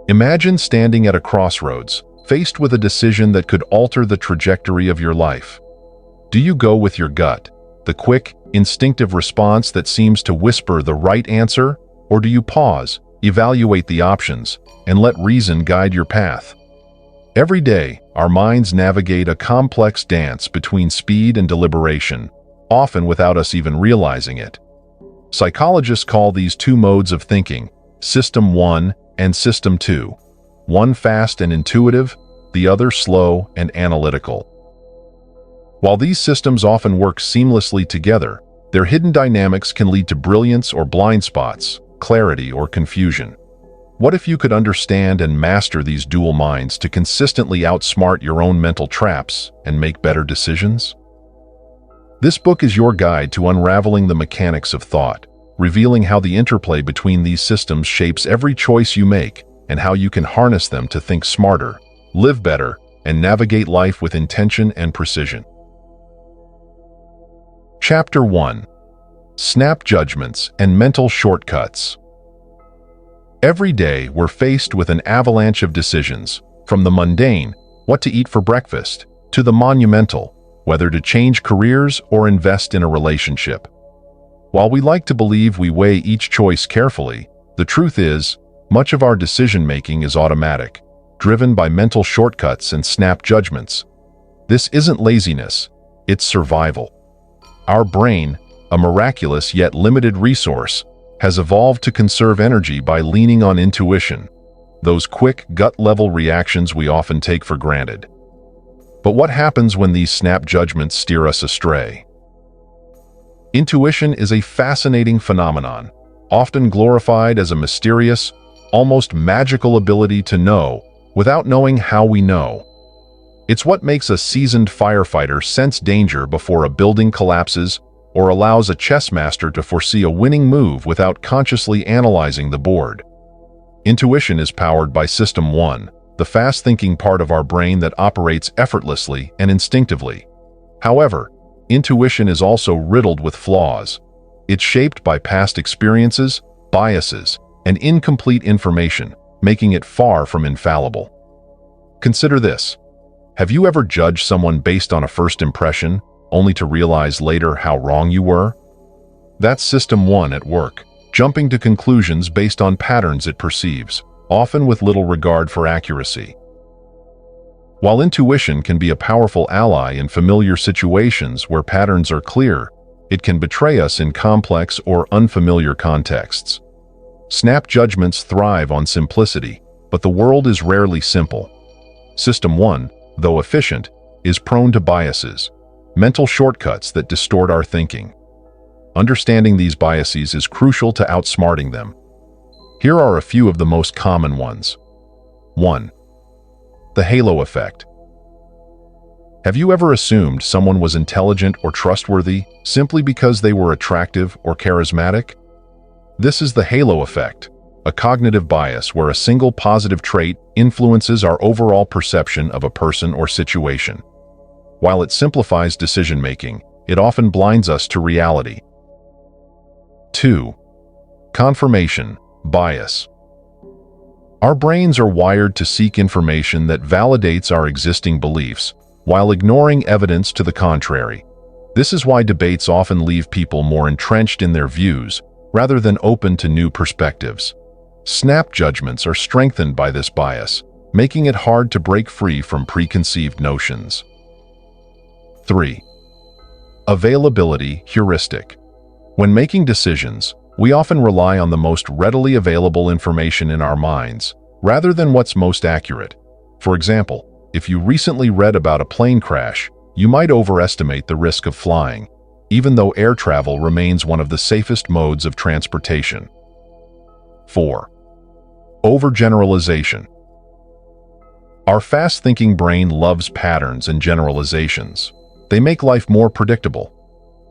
Imagine standing at a crossroads, faced with a decision that could alter the trajectory of your life. Do you go with your gut, the quick, instinctive response that seems to whisper the right answer, or do you pause, evaluate the options, and let reason guide your path? Every day, our minds navigate a complex dance between speed and deliberation, often without us even realizing it. Psychologists call these two modes of thinking System 1 and System 2. One fast and intuitive, the other slow and analytical. While these systems often work seamlessly together, their hidden dynamics can lead to brilliance or blind spots, clarity or confusion. What if you could understand and master these dual minds to consistently outsmart your own mental traps and make better decisions? This book is your guide to unraveling the mechanics of thought, revealing how the interplay between these systems shapes every choice you make and how you can harness them to think smarter, live better, and navigate life with intention and precision. Chapter 1. Snap Judgments and Mental Shortcuts. Every day, we're faced with an avalanche of decisions, from the mundane, what to eat for breakfast, to the monumental, whether to change careers or invest in a relationship. While we like to believe we weigh each choice carefully, the truth is, much of our decision-making is automatic, driven by mental shortcuts and snap judgments. This isn't laziness, it's survival. Our brain, a miraculous yet limited resource, has evolved to conserve energy by leaning on intuition, those quick, gut-level reactions we often take for granted. But what happens when these snap judgments steer us astray? Intuition is a fascinating phenomenon, often glorified as a mysterious, almost magical ability to know without knowing how we know. It's what makes a seasoned firefighter sense danger before a building collapses, or allows a chess master to foresee a winning move without consciously analyzing the board. Intuition is powered by System 1, the fast-thinking part of our brain that operates effortlessly and instinctively. However, intuition is also riddled with flaws. It's shaped by past experiences, biases, and incomplete information, making it far from infallible. Consider this. Have you ever judged someone based on a first impression, only to realize later how wrong you were? That's System 1 at work, jumping to conclusions based on patterns it perceives, often with little regard for accuracy. While intuition can be a powerful ally in familiar situations where patterns are clear, it can betray us in complex or unfamiliar contexts. Snap judgments thrive on simplicity, but the world is rarely simple. System 1, though efficient, is prone to biases, mental shortcuts that distort our thinking. Understanding these biases is crucial to outsmarting them. Here are a few of the most common ones. 1. The halo effect. Have you ever assumed someone was intelligent or trustworthy simply because they were attractive or charismatic? This is the halo effect, a cognitive bias where a single positive trait influences our overall perception of a person or situation. While it simplifies decision-making, it often blinds us to reality. 2. Confirmation bias. Our brains are wired to seek information that validates our existing beliefs, while ignoring evidence to the contrary. This is why debates often leave people more entrenched in their views, rather than open to new perspectives. Snap judgments are strengthened by this bias, making it hard to break free from preconceived notions. 3. Availability heuristic. When making decisions, we often rely on the most readily available information in our minds, rather than what's most accurate. For example, if you recently read about a plane crash, you might overestimate the risk of flying, even though air travel remains one of the safest modes of transportation. 4. Overgeneralization. Our fast-thinking brain loves patterns and generalizations. They make life more predictable.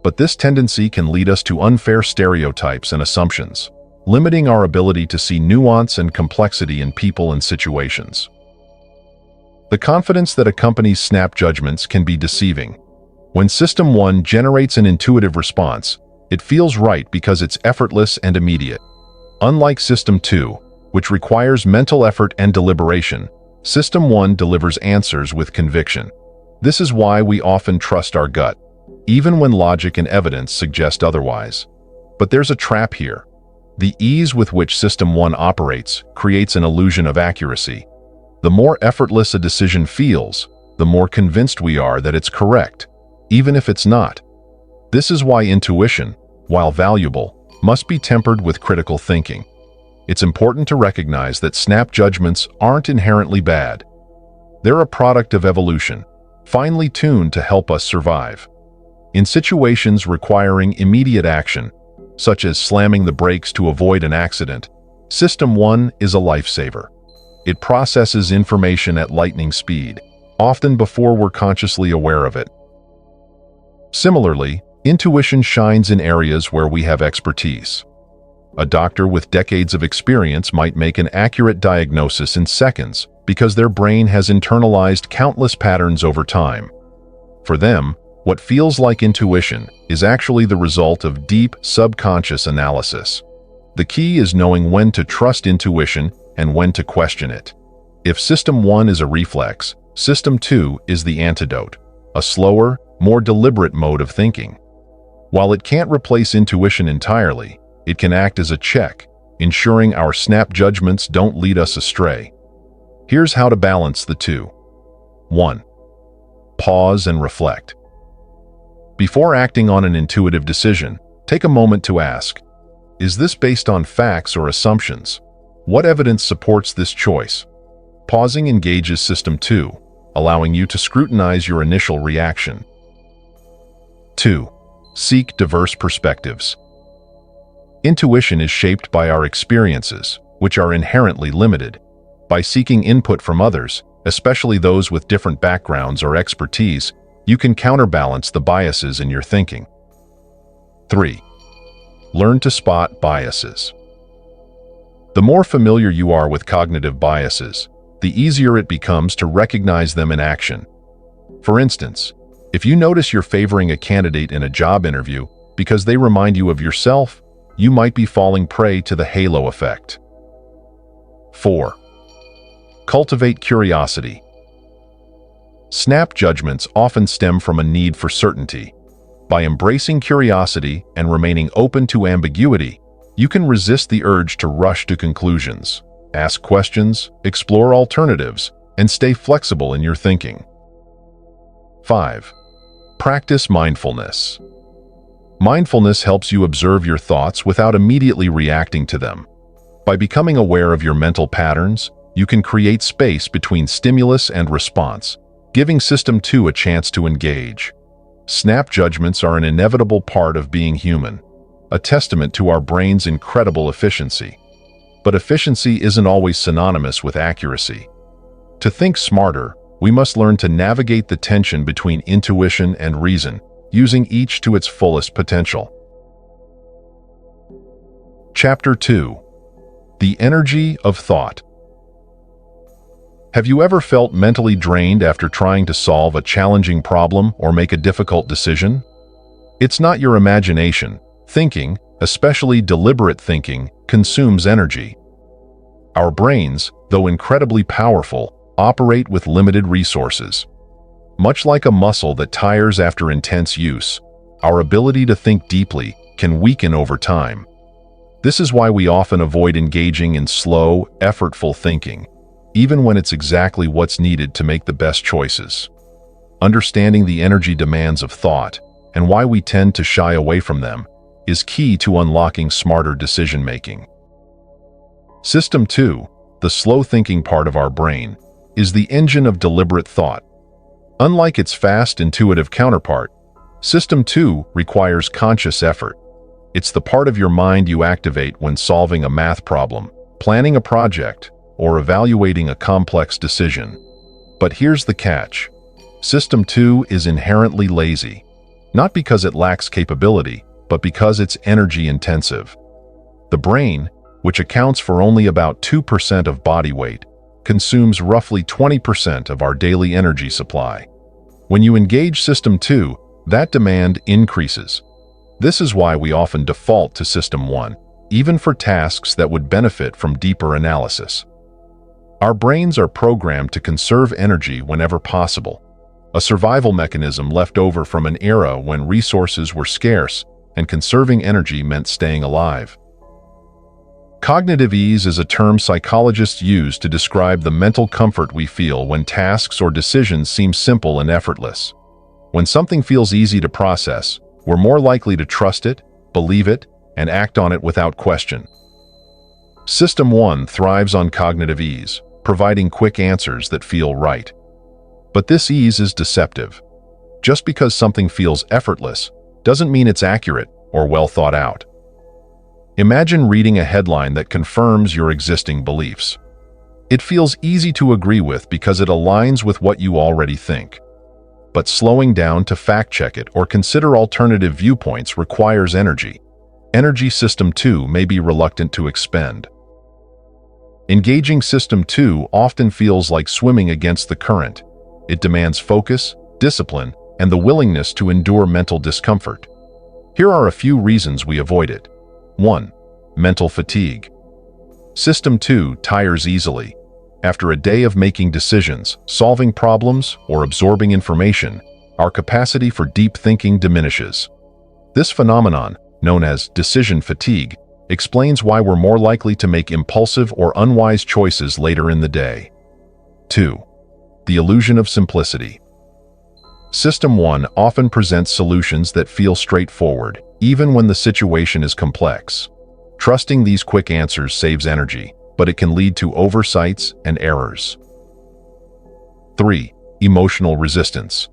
But this tendency can lead us to unfair stereotypes and assumptions, limiting our ability to see nuance and complexity in people and situations. The confidence that accompanies snap judgments can be deceiving. When System 1 generates an intuitive response, it feels right because it's effortless and immediate. Unlike System 2, which requires mental effort and deliberation, System 1 delivers answers with conviction. This is why we often trust our gut, even when logic and evidence suggest otherwise. But there's a trap here. The ease with which System 1 operates creates an illusion of accuracy. The more effortless a decision feels, the more convinced we are that it's correct, even if it's not. This is why intuition, while valuable, must be tempered with critical thinking. It's important to recognize that snap judgments aren't inherently bad. They're a product of evolution, finely tuned to help us survive. In situations requiring immediate action, such as slamming the brakes to avoid an accident, System 1 is a lifesaver. It processes information at lightning speed, often before we're consciously aware of it. Similarly, intuition shines in areas where we have expertise. A doctor with decades of experience might make an accurate diagnosis in seconds because their brain has internalized countless patterns over time. For them, what feels like intuition is actually the result of deep, subconscious analysis. The key is knowing when to trust intuition and when to question it. If System 1 is a reflex, System 2 is the antidote, a slower, more deliberate mode of thinking. While it can't replace intuition entirely, it can act as a check, ensuring our snap judgments don't lead us astray. Here's how to balance the two. 1. Pause and reflect. Before acting on an intuitive decision, take a moment to ask, is this based on facts or assumptions? What evidence supports this choice? Pausing engages System 2, allowing you to scrutinize your initial reaction. 2. Seek diverse perspectives. Intuition is shaped by our experiences, which are inherently limited. By seeking input from others, especially those with different backgrounds or expertise, you can counterbalance the biases in your thinking. 3. Learn to spot biases. The more familiar you are with cognitive biases, the easier it becomes to recognize them in action. For instance, if you notice you're favoring a candidate in a job interview because they remind you of yourself, you might be falling prey to the halo effect. 4. Cultivate curiosity. Snap judgments often stem from a need for certainty. By embracing curiosity and remaining open to ambiguity, you can resist the urge to rush to conclusions. Ask questions, explore alternatives, and stay flexible in your thinking. 5. Practice mindfulness. Mindfulness helps you observe your thoughts without immediately reacting to them. By becoming aware of your mental patterns, you can create space between stimulus and response, giving System 2 a chance to engage. Snap judgments are an inevitable part of being human, a testament to our brain's incredible efficiency. But efficiency isn't always synonymous with accuracy. To think smarter, we must learn to navigate the tension between intuition and reason, using each to its fullest potential. Chapter 2. The Energy of Thought. Have you ever felt mentally drained after trying to solve a challenging problem or make a difficult decision? It's not your imagination. Thinking, especially deliberate thinking, consumes energy. Our brains, though incredibly powerful, operate with limited resources. Much like a muscle that tires after intense use, our ability to think deeply can weaken over time. This is why we often avoid engaging in slow, effortful thinking, even when it's exactly what's needed to make the best choices. Understanding the energy demands of thought and why we tend to shy away from them is key to unlocking smarter decision-making. System 2, the slow-thinking part of our brain, is the engine of deliberate thought. Unlike its fast, intuitive counterpart, System 2 requires conscious effort. It's the part of your mind you activate when solving a math problem, planning a project, or evaluating a complex decision. But here's the catch. System 2 is inherently lazy, not because it lacks capability, but because it's energy-intensive. The brain, which accounts for only about 2% of body weight, consumes roughly 20% of our daily energy supply. When you engage System 2, that demand increases. This is why we often default to System 1, even for tasks that would benefit from deeper analysis. Our brains are programmed to conserve energy whenever possible, a survival mechanism left over from an era when resources were scarce and conserving energy meant staying alive. Cognitive ease is a term psychologists use to describe the mental comfort we feel when tasks or decisions seem simple and effortless. When something feels easy to process, we're more likely to trust it, believe it, and act on it without question. System 1 thrives on cognitive ease, providing quick answers that feel right. But this ease is deceptive. Just because something feels effortless doesn't mean it's accurate or well thought out. Imagine reading a headline that confirms your existing beliefs. It feels easy to agree with because it aligns with what you already think. But slowing down to fact-check it or consider alternative viewpoints requires energy. Energy System 2 may be reluctant to expend. Engaging System 2 often feels like swimming against the current. It demands focus, discipline, and the willingness to endure mental discomfort. Here are a few reasons we avoid it. 1. Mental fatigue. System 2 tires easily. After a day of making decisions, solving problems, or absorbing information, our capacity for deep thinking diminishes. This phenomenon, known as decision fatigue, explains why we're more likely to make impulsive or unwise choices later in the day. 2. The illusion of simplicity. System 1 often presents solutions that feel straightforward, even when the situation is complex. Trusting these quick answers saves energy, but it can lead to oversights and errors. 3. Emotional resistance.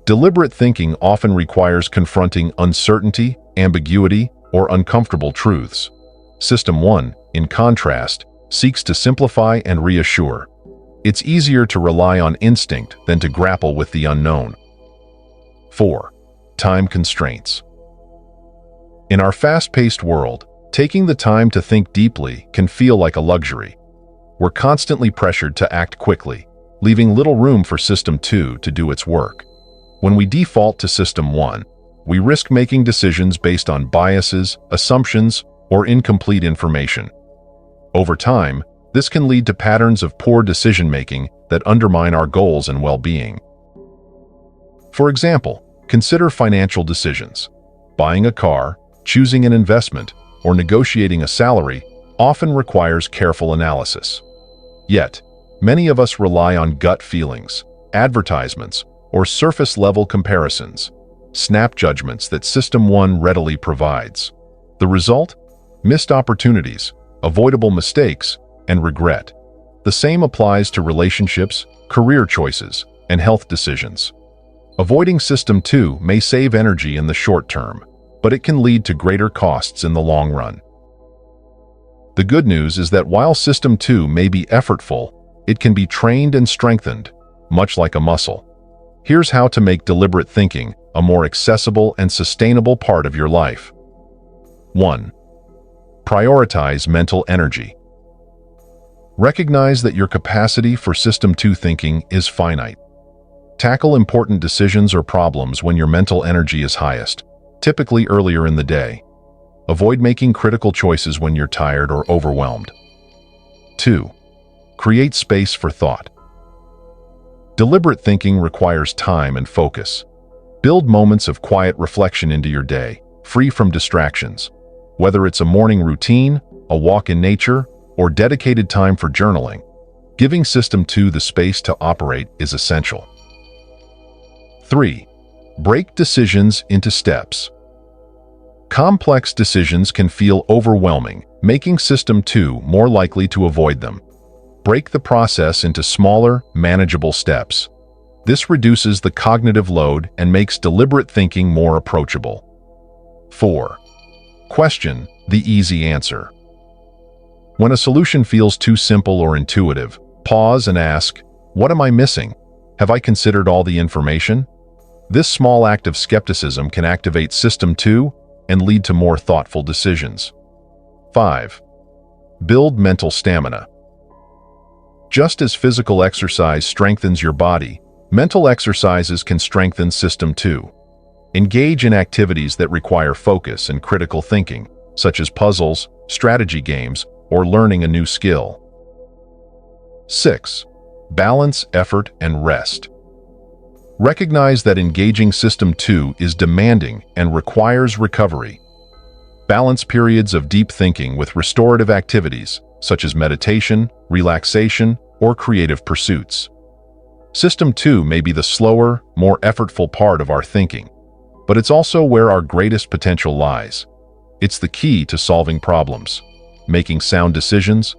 Deliberate thinking often requires confronting uncertainty, ambiguity, or uncomfortable truths. System 1, in contrast, seeks to simplify and reassure. It's easier to rely on instinct than to grapple with the unknown. 4. Time constraints. In our fast-paced world, taking the time to think deeply can feel like a luxury. We're constantly pressured to act quickly, leaving little room for System 2 to do its work. When we default to System 1, we risk making decisions based on biases, assumptions, or incomplete information. Over time, this can lead to patterns of poor decision-making that undermine our goals and well-being. For example, consider financial decisions. Buying a car, choosing an investment, or negotiating a salary often requires careful analysis. Yet, many of us rely on gut feelings, advertisements, or surface-level comparisons, snap judgments that System 1 readily provides. The result? Missed opportunities, avoidable mistakes, and regret. The same applies to relationships, career choices, and health decisions. Avoiding System 2 may save energy in the short term, but it can lead to greater costs in the long run. The good news is that while System 2 may be effortful, it can be trained and strengthened, much like a muscle. Here's how to make deliberate thinking a more accessible and sustainable part of your life. 1. Prioritize mental energy. Recognize that your capacity for System 2 thinking is finite. Tackle important decisions or problems when your mental energy is highest, typically earlier in the day. Avoid making critical choices when you're tired or overwhelmed. 2. Create space for thought. Deliberate thinking requires time and focus. Build moments of quiet reflection into your day, free from distractions. Whether it's a morning routine, a walk in nature, or dedicated time for journaling, giving System 2 the space to operate is essential. 3. Break decisions into steps. Complex decisions can feel overwhelming, making System 2 more likely to avoid them. Break the process into smaller, manageable steps. This reduces the cognitive load and makes deliberate thinking more approachable. 4. Question the easy answer. When a solution feels too simple or intuitive, pause and ask, "What am I missing? Have I considered all the information?" This small act of skepticism can activate System 2 and lead to more thoughtful decisions. 5. Build mental stamina. Just as physical exercise strengthens your body, mental exercises can strengthen System 2. Engage in activities that require focus and critical thinking, such as puzzles, strategy games, or learning a new skill. 6. Balance effort and rest. Recognize that engaging System 2 is demanding and requires recovery. Balance periods of deep thinking with restorative activities, such as meditation, relaxation, or creative pursuits. System 2 may be the slower, more effortful part of our thinking, but it's also where our greatest potential lies. It's the key to solving problems, making sound decisions,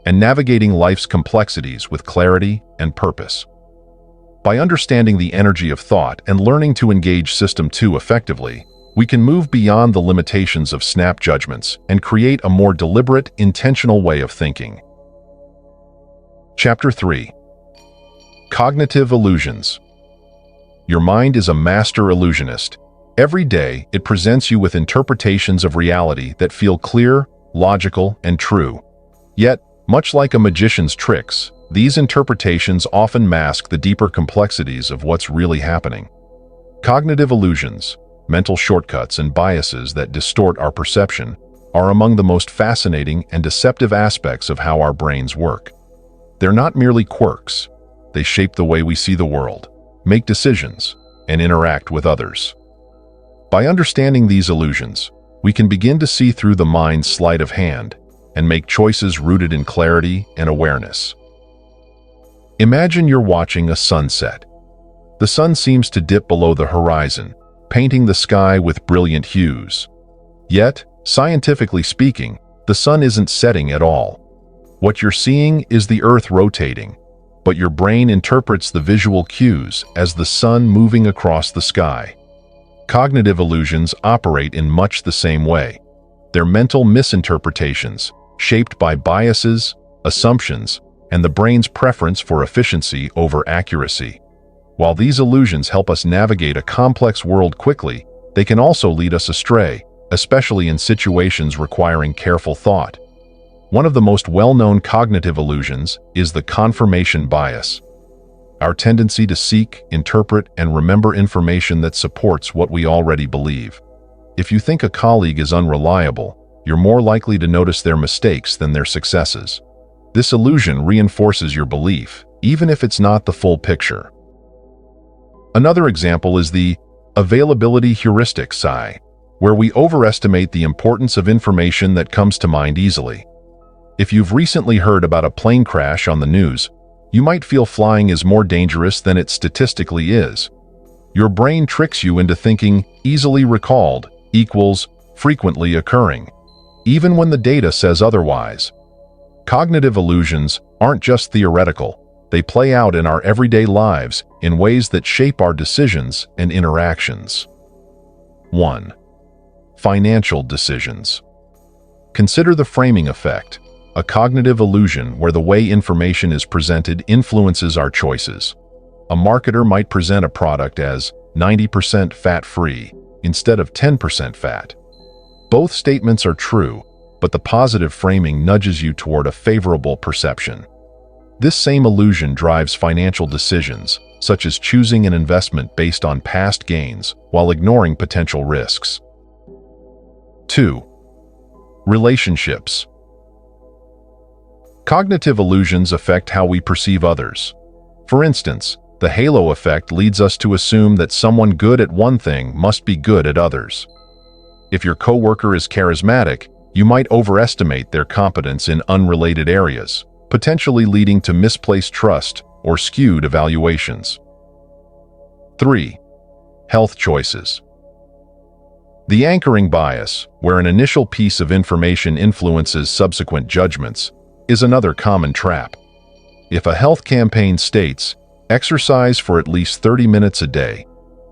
and navigating life's complexities with clarity and purpose. By understanding the energy of thought and learning to engage System 2 effectively, we can move beyond the limitations of snap judgments and create a more deliberate, intentional way of thinking. Chapter 3. Cognitive Illusions. Your mind is a master illusionist. Every day, it presents you with interpretations of reality that feel clear, logical, and true. Yet, much like a magician's tricks, these interpretations often mask the deeper complexities of what's really happening. Cognitive illusions, mental shortcuts and biases that distort our perception, are among the most fascinating and deceptive aspects of how our brains work. They're not merely quirks. They shape the way we see the world, make decisions, and interact with others. By understanding these illusions, we can begin to see through the mind's sleight of hand and make choices rooted in clarity and awareness. Imagine you're watching a sunset. The sun seems to dip below the horizon, painting the sky with brilliant hues. Yet, scientifically speaking, the sun isn't setting at all. What you're seeing is the Earth rotating, but your brain interprets the visual cues as the sun moving across the sky. Cognitive illusions operate in much the same way. They're mental misinterpretations, shaped by biases, assumptions, and the brain's preference for efficiency over accuracy. While these illusions help us navigate a complex world quickly, they can also lead us astray, especially in situations requiring careful thought. One of the most well-known cognitive illusions is the confirmation bias. Our tendency to seek, interpret, and remember information that supports what we already believe. If you think a colleague is unreliable, you're more likely to notice their mistakes than their successes. This illusion reinforces your belief, even if it's not the full picture. Another example is the availability heuristics, where we overestimate the importance of information that comes to mind easily. If you've recently heard about a plane crash on the news, you might feel flying is more dangerous than it statistically is. Your brain tricks you into thinking easily recalled equals frequently occurring, even when the data says otherwise. Cognitive illusions aren't just theoretical. They play out in our everyday lives in ways that shape our decisions and interactions. 1. Financial decisions. Consider the framing effect, a cognitive illusion where the way information is presented influences our choices. A marketer might present a product as 90% fat-free instead of 10% fat. Both statements are true, but the positive framing nudges you toward a favorable perception. This same illusion drives financial decisions, such as choosing an investment based on past gains while ignoring potential risks. 2. Relationships. Cognitive illusions affect how we perceive others. For instance, the halo effect leads us to assume that someone good at one thing must be good at others. If your coworker is charismatic, you might overestimate their competence in unrelated areas, potentially leading to misplaced trust or skewed evaluations. 3. Health choices. The anchoring bias, where an initial piece of information influences subsequent judgments, is another common trap. If a health campaign states, exercise for at least 30 minutes a day,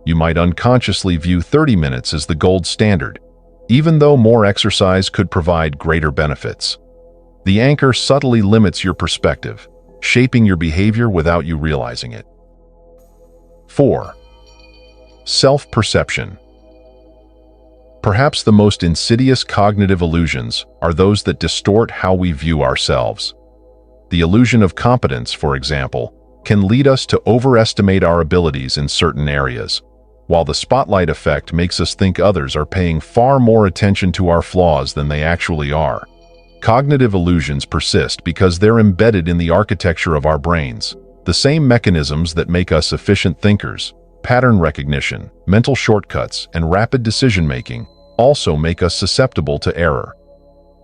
you might unconsciously view 30 minutes as the gold standard, even though more exercise could provide greater benefits. The anchor subtly limits your perspective, shaping your behavior without you realizing it. 4. Self-perception. Perhaps the most insidious cognitive illusions are those that distort how we view ourselves. The illusion of competence, for example, can lead us to overestimate our abilities in certain areas, while the spotlight effect makes us think others are paying far more attention to our flaws than they actually are. Cognitive illusions persist because they're embedded in the architecture of our brains, the same mechanisms that make us efficient thinkers. Pattern recognition, mental shortcuts, and rapid decision-making also make us susceptible to error.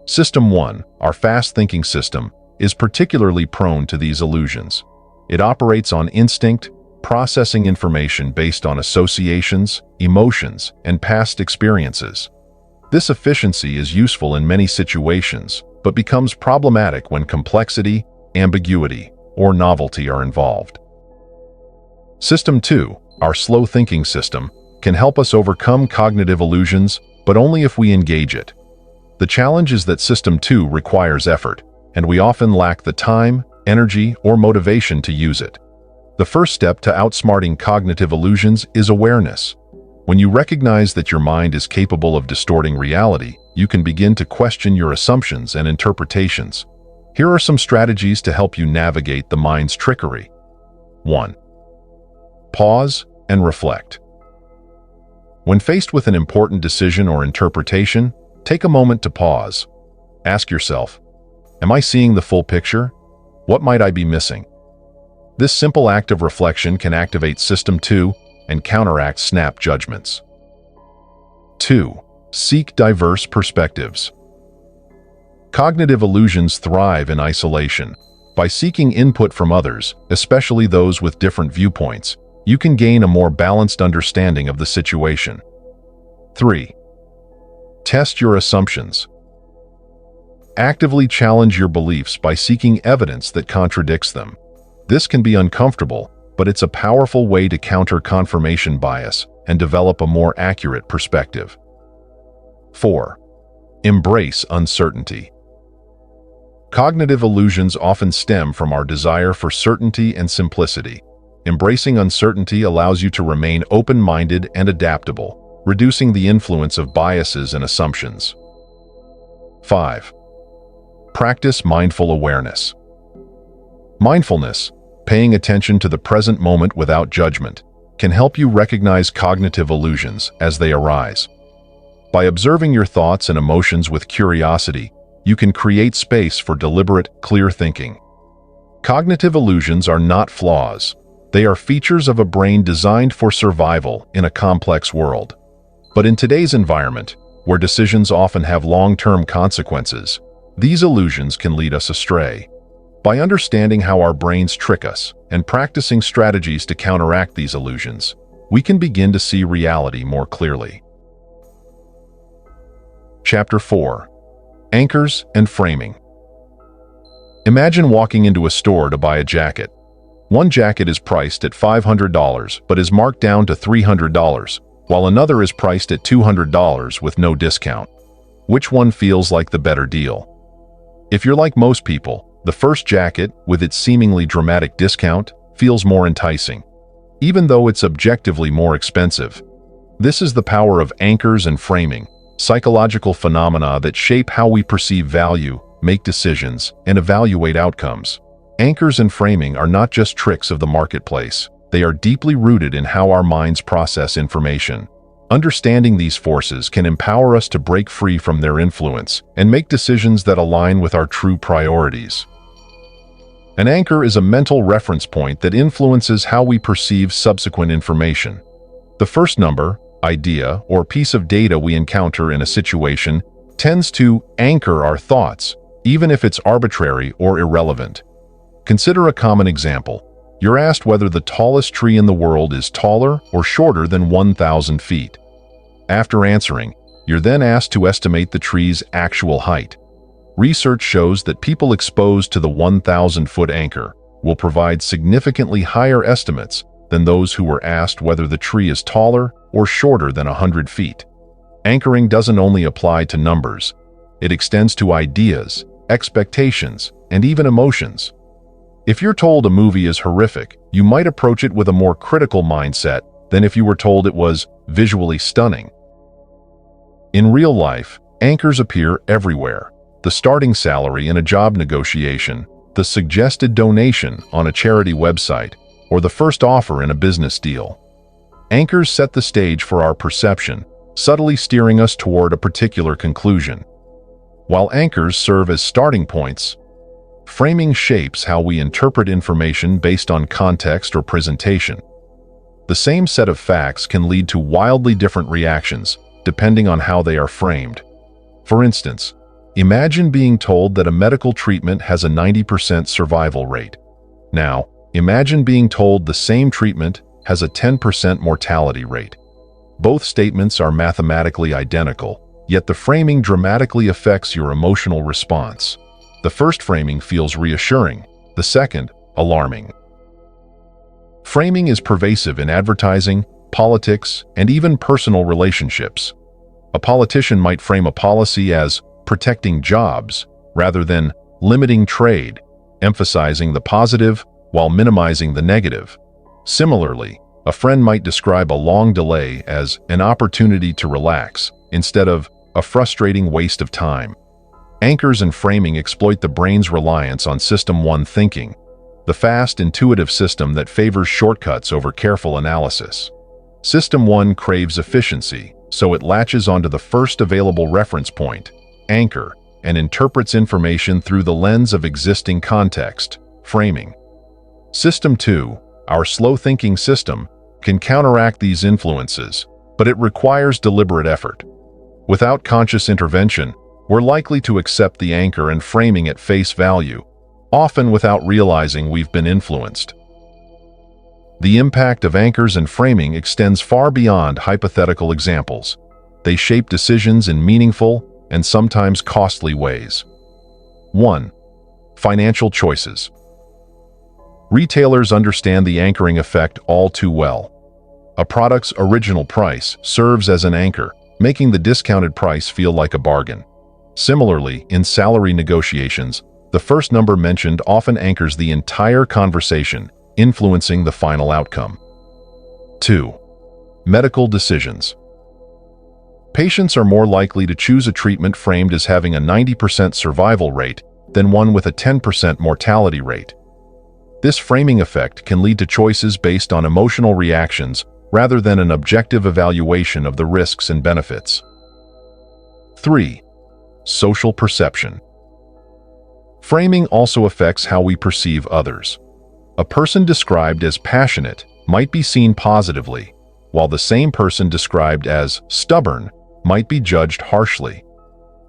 System 1, our fast-thinking system, is particularly prone to these illusions. It operates on instinct, processing information based on associations, emotions, and past experiences. This efficiency is useful in many situations, but becomes problematic when complexity, ambiguity, or novelty are involved. System 2, our slow thinking system, can help us overcome cognitive illusions, but only if we engage it. The challenge is that System 2 requires effort, and we often lack the time, energy, or motivation to use it. The first step to outsmarting cognitive illusions is awareness. When you recognize that your mind is capable of distorting reality, you can begin to question your assumptions and interpretations. Here are some strategies to help you navigate the mind's trickery. 1. Pause and reflect. When faced with an important decision or interpretation, take a moment to pause. Ask yourself, am I seeing the full picture? What might I be missing? This simple act of reflection can activate System 2 and counteract snap judgments. 2. Seek diverse perspectives. Cognitive illusions thrive in isolation. By seeking input from others, especially those with different viewpoints, you can gain a more balanced understanding of the situation. 3. Test your assumptions. Actively challenge your beliefs by seeking evidence that contradicts them. This can be uncomfortable, but it's a powerful way to counter confirmation bias and develop a more accurate perspective. 4. Embrace uncertainty. Cognitive illusions often stem from our desire for certainty and simplicity. Embracing uncertainty allows you to remain open-minded and adaptable, reducing the influence of biases and assumptions. 5. Practice mindful awareness. Mindfulness, paying attention to the present moment without judgment, can help you recognize cognitive illusions as they arise. By observing your thoughts and emotions with curiosity, you can create space for deliberate, clear thinking. Cognitive illusions are not flaws. They are features of a brain designed for survival in a complex world. But in today's environment, where decisions often have long-term consequences, these illusions can lead us astray. By understanding how our brains trick us and practicing strategies to counteract these illusions, we can begin to see reality more clearly. Chapter 4. Anchors and Framing. Imagine walking into a store to buy a jacket. One jacket is priced at $500 but is marked down to $300, while another is priced at $200 with no discount. Which one feels like the better deal? If you're like most people, the first jacket, with its seemingly dramatic discount, feels more enticing, even though it's objectively more expensive. This is the power of anchors and framing, psychological phenomena that shape how we perceive value, make decisions, and evaluate outcomes. Anchors and framing are not just tricks of the marketplace. They are deeply rooted in how our minds process information. Understanding these forces can empower us to break free from their influence and make decisions that align with our true priorities. An anchor is a mental reference point that influences how we perceive subsequent information. The first number, idea, or piece of data we encounter in a situation tends to anchor our thoughts, even if it's arbitrary or irrelevant. Consider a common example. You're asked whether the tallest tree in the world is taller or shorter than 1,000 feet. After answering, you're then asked to estimate the tree's actual height. Research shows that people exposed to the 1,000-foot anchor will provide significantly higher estimates than those who were asked whether the tree is taller or shorter than 100 feet. Anchoring doesn't only apply to numbers. It extends to ideas, expectations, and even emotions. If you're told a movie is horrific, you might approach it with a more critical mindset than if you were told it was visually stunning. In real life, anchors appear everywhere. The starting salary in a job negotiation, the suggested donation on a charity website, or the first offer in a business deal. Anchors set the stage for our perception, subtly steering us toward a particular conclusion. While anchors serve as starting points, framing shapes how we interpret information based on context or presentation. The same set of facts can lead to wildly different reactions, depending on how they are framed. For instance, imagine being told that a medical treatment has a 90% survival rate. Now, imagine being told the same treatment has a 10% mortality rate. Both statements are mathematically identical, yet the framing dramatically affects your emotional response. The first framing feels reassuring, the second, alarming. Framing is pervasive in advertising, politics, and even personal relationships. A politician might frame a policy as protecting jobs rather than limiting trade, emphasizing the positive while minimizing the negative. Similarly, a friend might describe a long delay as an opportunity to relax instead of a frustrating waste of time. Anchors and framing exploit the brain's reliance on System 1 thinking, the fast, intuitive system that favors shortcuts over careful analysis. System 1 craves efficiency, so it latches onto the first available reference point, anchor, and interprets information through the lens of existing context, framing. System 2, our slow-thinking system, can counteract these influences, but it requires deliberate effort. Without conscious intervention, we're likely to accept the anchor and framing at face value, often without realizing we've been influenced. The impact of anchors and framing extends far beyond hypothetical examples. They shape decisions in meaningful and sometimes costly ways. 1. Financial choices. Retailers understand the anchoring effect all too well. A product's original price serves as an anchor, making the discounted price feel like a bargain. Similarly, in salary negotiations, the first number mentioned often anchors the entire conversation, influencing the final outcome. 2. Medical decisions. Patients are more likely to choose a treatment framed as having a 90% survival rate than one with a 10% mortality rate. This framing effect can lead to choices based on emotional reactions rather than an objective evaluation of the risks and benefits. 3. Social perception. Framing also affects how we perceive others. A person described as passionate might be seen positively, while the same person described as stubborn might be judged harshly.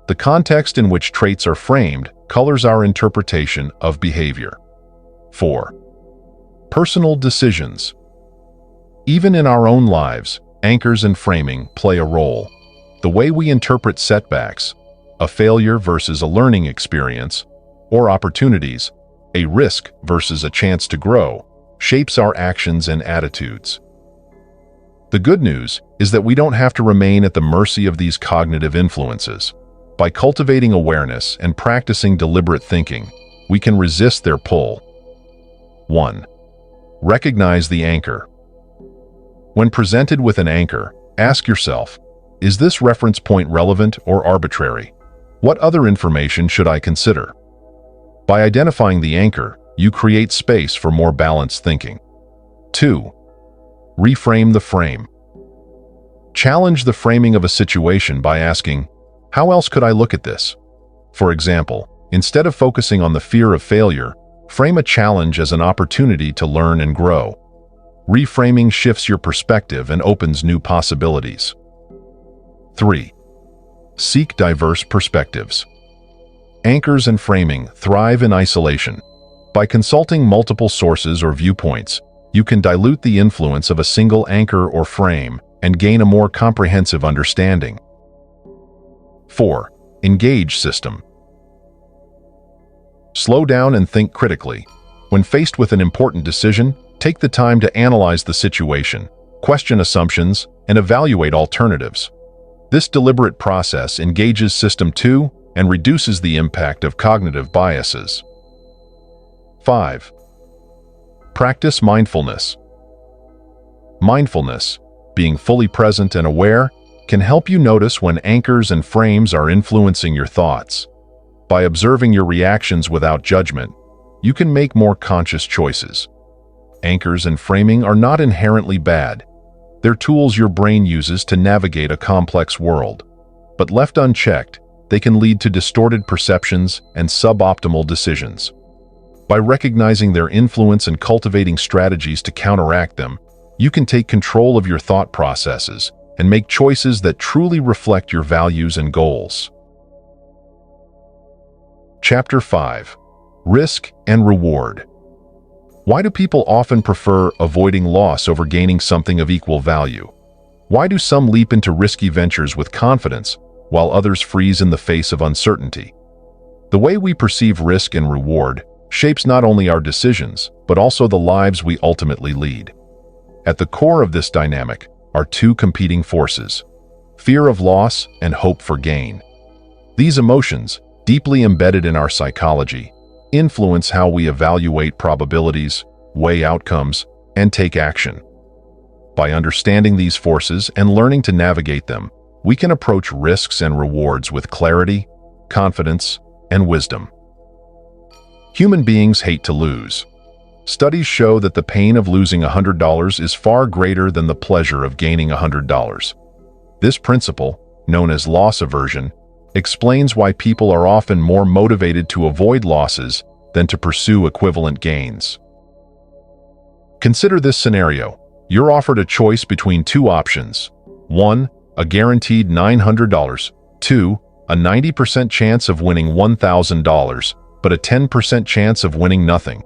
The context in which traits are framed colors our interpretation of behavior. 4. Personal decisions. Even in our own lives, anchors and framing play a role. The way we interpret setbacks, a failure versus a learning experience, or opportunities, a risk versus a chance to grow, shapes our actions and attitudes. The good news is that we don't have to remain at the mercy of these cognitive influences. By cultivating awareness and practicing deliberate thinking, we can resist their pull. 1. Recognize the anchor. When presented with an anchor, ask yourself, is this reference point relevant or arbitrary? What other information should I consider? By identifying the anchor, you create space for more balanced thinking. 2. Reframe the frame. Challenge the framing of a situation by asking, how else could I look at this? For example, instead of focusing on the fear of failure, frame a challenge as an opportunity to learn and grow. Reframing shifts your perspective and opens new possibilities. 3. Seek diverse perspectives. Anchors and framing thrive in isolation. By consulting multiple sources or viewpoints, you can dilute the influence of a single anchor or frame and gain a more comprehensive understanding. 4. Engage system. Slow down and think critically. When faced with an important decision, take the time to analyze the situation, question assumptions, and evaluate alternatives. This deliberate process engages System 2 and reduces the impact of cognitive biases. 5. Practice mindfulness. Mindfulness, being fully present and aware, can help you notice when anchors and frames are influencing your thoughts. By observing your reactions without judgment, you can make more conscious choices. Anchors and framing are not inherently bad. They're tools your brain uses to navigate a complex world. But left unchecked, they can lead to distorted perceptions and suboptimal decisions. By recognizing their influence and cultivating strategies to counteract them, you can take control of your thought processes and make choices that truly reflect your values and goals. Chapter 5. Risk and Reward. Why do people often prefer avoiding loss over gaining something of equal value? Why do some leap into risky ventures with confidence, while others freeze in the face of uncertainty? The way we perceive risk and reward shapes not only our decisions, but also the lives we ultimately lead. At the core of this dynamic are two competing forces: fear of loss and hope for gain. These emotions, deeply embedded in our psychology, influence how we evaluate probabilities, weigh outcomes, and take action. By understanding these forces and learning to navigate them, we can approach risks and rewards with clarity, confidence, and wisdom. Human beings hate to lose. Studies show that the pain of losing $100 is far greater than the pleasure of gaining $100. This principle, known as loss aversion, explains why people are often more motivated to avoid losses than to pursue equivalent gains. Consider this scenario. You're offered a choice between two options. 1. A guaranteed $900. 2. A 90% chance of winning $1,000, but a 10% chance of winning nothing.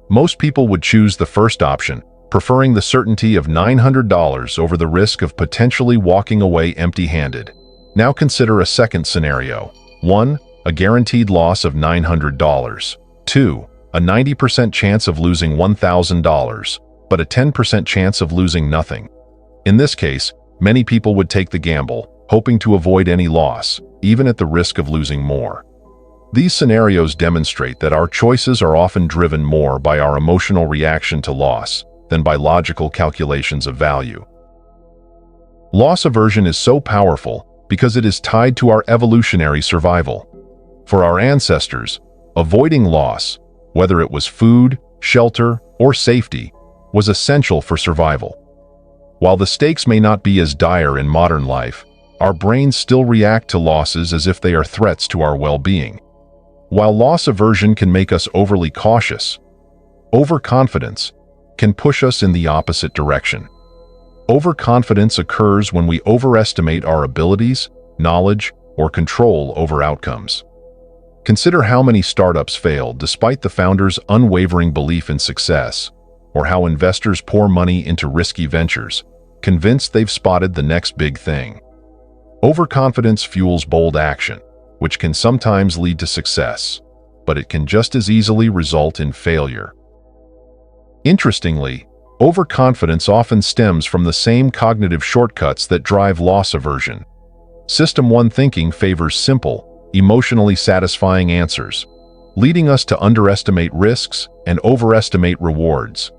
Most people would choose the first option, preferring the certainty of $900 over the risk of potentially walking away empty-handed. Now consider a second scenario. 1. A guaranteed loss of $900. 2. A 90% chance of losing $1,000, but a 10% chance of losing nothing. In this case, many people would take the gamble, hoping to avoid any loss, even at the risk of losing more. These scenarios demonstrate that our choices are often driven more by our emotional reaction to loss than by logical calculations of value. Loss aversion is so powerful because it is tied to our evolutionary survival. For our ancestors, avoiding loss, whether it was food, shelter, or safety, was essential for survival. While the stakes may not be as dire in modern life, our brains still react to losses as if they are threats to our well-being. While loss aversion can make us overly cautious, overconfidence can push us in the opposite direction. Overconfidence occurs when we overestimate our abilities, knowledge, or control over outcomes. Consider how many startups failed despite the founder's unwavering belief in success, or how investors pour money into risky ventures, convinced they've spotted the next big thing. Overconfidence fuels bold action, which can sometimes lead to success, but it can just as easily result in failure. Interestingly, overconfidence often stems from the same cognitive shortcuts that drive loss aversion. System 1 thinking favors simple, emotionally satisfying answers, leading us to underestimate risks and overestimate rewards.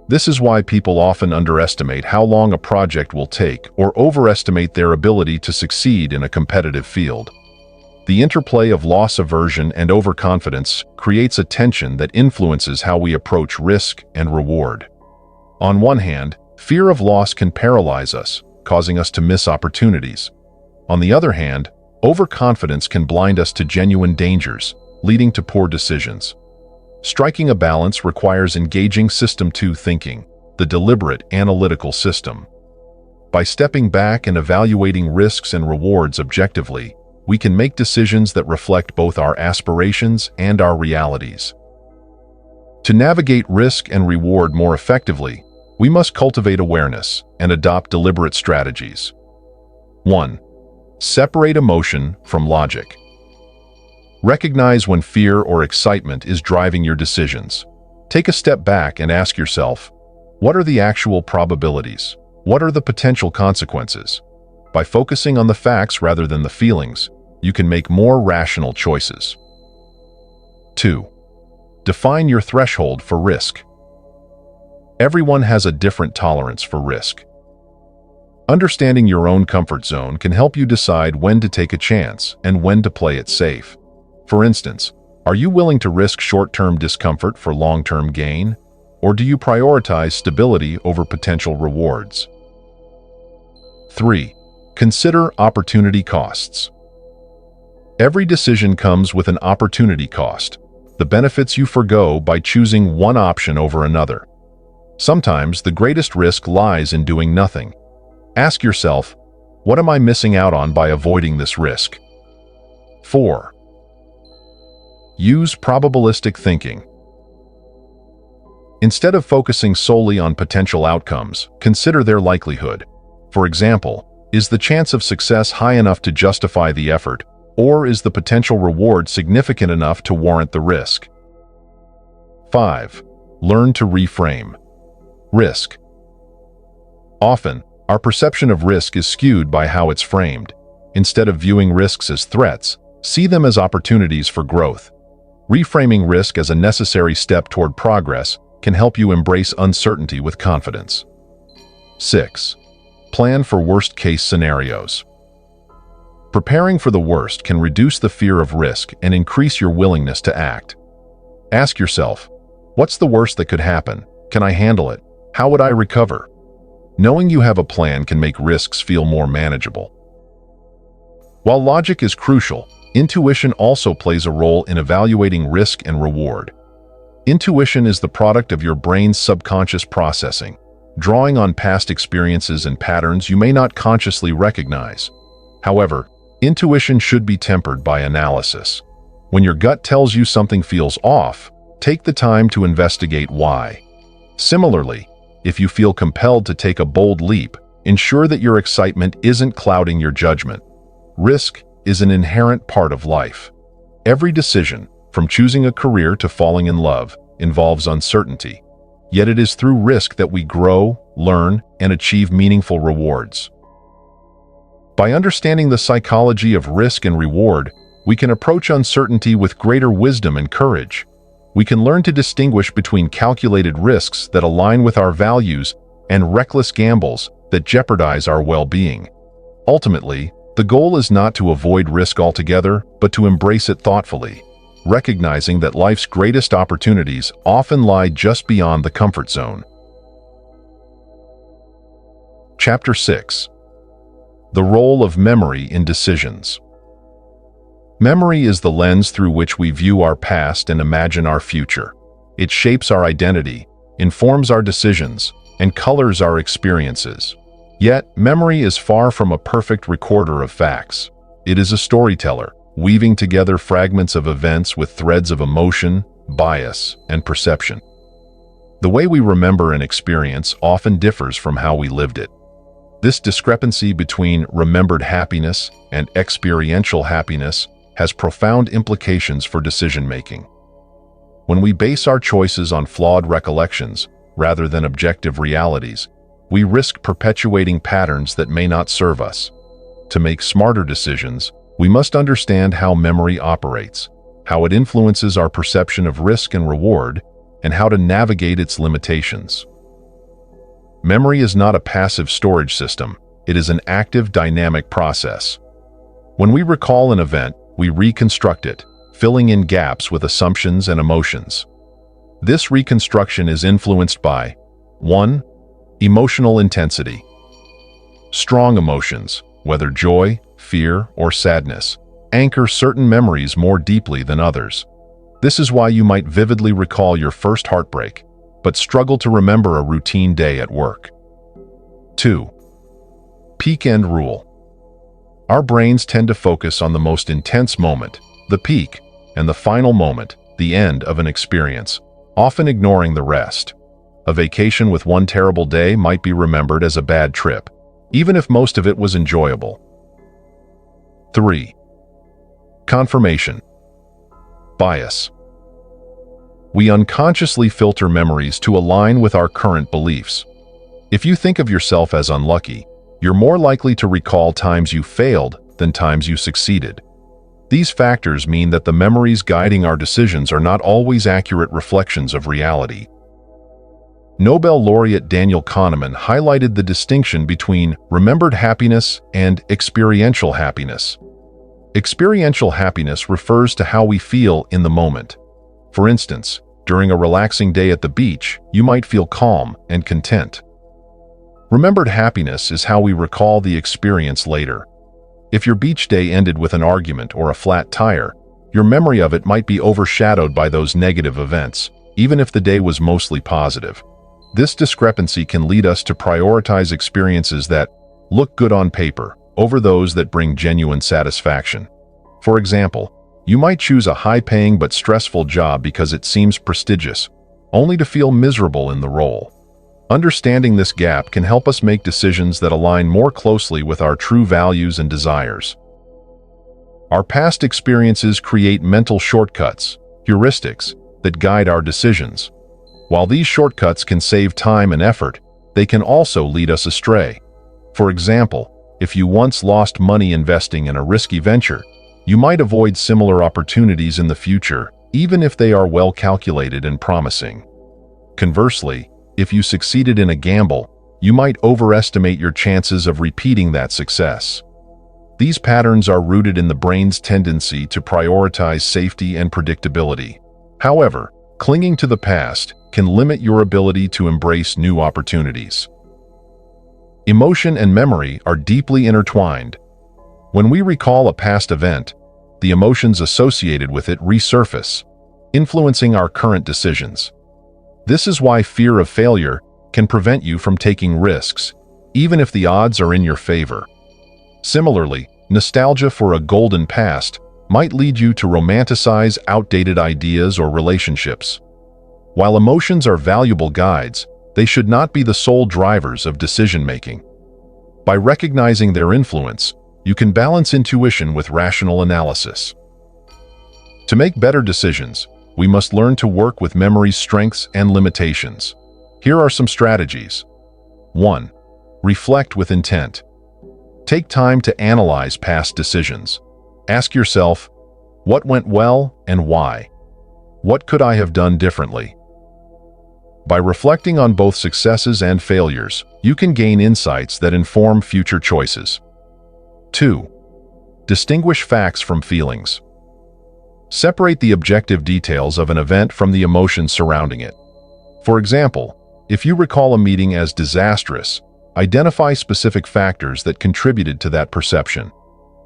This is why people often underestimate how long a project will take or overestimate their ability to succeed in a competitive field. The interplay of loss aversion and overconfidence creates a tension that influences how we approach risk and reward. On one hand, fear of loss can paralyze us, causing us to miss opportunities. On the other hand, overconfidence can blind us to genuine dangers, leading to poor decisions. Striking a balance requires engaging System 2 thinking, the deliberate, analytical system. By stepping back and evaluating risks and rewards objectively, we can make decisions that reflect both our aspirations and our realities. To navigate risk and reward more effectively, we must cultivate awareness and adopt deliberate strategies. 1. Separate emotion from logic. Recognize when fear or excitement is driving your decisions. Take a step back and ask yourself, what are the actual probabilities? What are the potential consequences? By focusing on the facts rather than the feelings, you can make more rational choices. 2. Define your threshold for risk. Everyone has a different tolerance for risk. Understanding your own comfort zone can help you decide when to take a chance and when to play it safe. For instance, are you willing to risk short-term discomfort for long-term gain, or do you prioritize stability over potential rewards? 3. Consider opportunity costs. Every decision comes with an opportunity cost, the benefits you forgo by choosing one option over another. Sometimes the greatest risk lies in doing nothing. Ask yourself, what am I missing out on by avoiding this risk? 4. Use probabilistic thinking. Instead of focusing solely on potential outcomes, consider their likelihood. For example, is the chance of success high enough to justify the effort, or is the potential reward significant enough to warrant the risk? 5. Learn to reframe. Risk. Often, our perception of risk is skewed by how it's framed. Instead of viewing risks as threats, see them as opportunities for growth. Reframing risk as a necessary step toward progress can help you embrace uncertainty with confidence. 6. Plan for worst-case scenarios. Preparing for the worst can reduce the fear of risk and increase your willingness to act. Ask yourself, what's the worst that could happen? Can I handle it? How would I recover? Knowing you have a plan can make risks feel more manageable. While logic is crucial, intuition also plays a role in evaluating risk and reward. Intuition is the product of your brain's subconscious processing, drawing on past experiences and patterns you may not consciously recognize. However, intuition should be tempered by analysis. When your gut tells you something feels off, take the time to investigate why. Similarly, if you feel compelled to take a bold leap, ensure that your excitement isn't clouding your judgment. Risk is an inherent part of life. Every decision, from choosing a career to falling in love, involves uncertainty. Yet it is through risk that we grow, learn, and achieve meaningful rewards. By understanding the psychology of risk and reward, we can approach uncertainty with greater wisdom and courage. We can learn to distinguish between calculated risks that align with our values and reckless gambles that jeopardize our well-being. Ultimately, the goal is not to avoid risk altogether, but to embrace it thoughtfully, recognizing that life's greatest opportunities often lie just beyond the comfort zone. Chapter 6. The role of memory in decisions. Memory is the lens through which we view our past and imagine our future. It shapes our identity, informs our decisions, and colors our experiences. Yet, memory is far from a perfect recorder of facts. It is a storyteller, weaving together fragments of events with threads of emotion, bias, and perception. The way we remember an experience often differs from how we lived it. This discrepancy between remembered happiness and experiential happiness has profound implications for decision-making. When we base our choices on flawed recollections rather than objective realities, we risk perpetuating patterns that may not serve us. To make smarter decisions, we must understand how memory operates, how it influences our perception of risk and reward, and how to navigate its limitations. Memory is not a passive storage system, it is an active, dynamic process. When we recall an event, we reconstruct it, filling in gaps with assumptions and emotions. This reconstruction is influenced by 1. Emotional intensity. Strong emotions, whether joy, fear, or sadness, anchor certain memories more deeply than others. This is why you might vividly recall your first heartbreak, but struggle to remember a routine day at work. 2. Peak end rule. Our brains tend to focus on the most intense moment, the peak, and the final moment, the end of an experience, often ignoring the rest. A vacation with one terrible day might be remembered as a bad trip, even if most of it was enjoyable. 3. Confirmation. Bias. We unconsciously filter memories to align with our current beliefs. If you think of yourself as unlucky, you're more likely to recall times you failed than times you succeeded. These factors mean that the memories guiding our decisions are not always accurate reflections of reality. Nobel laureate Daniel Kahneman highlighted the distinction between remembered happiness and experiential happiness. Experiential happiness refers to how we feel in the moment. For instance, during a relaxing day at the beach, you might feel calm and content. Remembered happiness is how we recall the experience later. If your beach day ended with an argument or a flat tire, your memory of it might be overshadowed by those negative events, even if the day was mostly positive. This discrepancy can lead us to prioritize experiences that look good on paper over those that bring genuine satisfaction. For example, you might choose a high-paying but stressful job because it seems prestigious, only to feel miserable in the role. Understanding this gap can help us make decisions that align more closely with our true values and desires. Our past experiences create mental shortcuts, heuristics, that guide our decisions. While these shortcuts can save time and effort, they can also lead us astray. For example, if you once lost money investing in a risky venture, you might avoid similar opportunities in the future, even if they are well calculated and promising. Conversely, if you succeeded in a gamble, you might overestimate your chances of repeating that success. These patterns are rooted in the brain's tendency to prioritize safety and predictability. However, clinging to the past can limit your ability to embrace new opportunities. Emotion and memory are deeply intertwined. When we recall a past event, the emotions associated with it resurface, influencing our current decisions. This is why fear of failure can prevent you from taking risks, even if the odds are in your favor. Similarly, nostalgia for a golden past might lead you to romanticize outdated ideas or relationships. While emotions are valuable guides, they should not be the sole drivers of decision-making. By recognizing their influence, you can balance intuition with rational analysis. To make better decisions, we must learn to work with memory's strengths and limitations. Here are some strategies. 1. Reflect with intent. Take time to analyze past decisions. Ask yourself, what went well and why? What could I have done differently? By reflecting on both successes and failures, you can gain insights that inform future choices. 2. Distinguish facts from feelings. Separate the objective details of an event from the emotions surrounding it. For example, if you recall a meeting as disastrous, identify specific factors that contributed to that perception.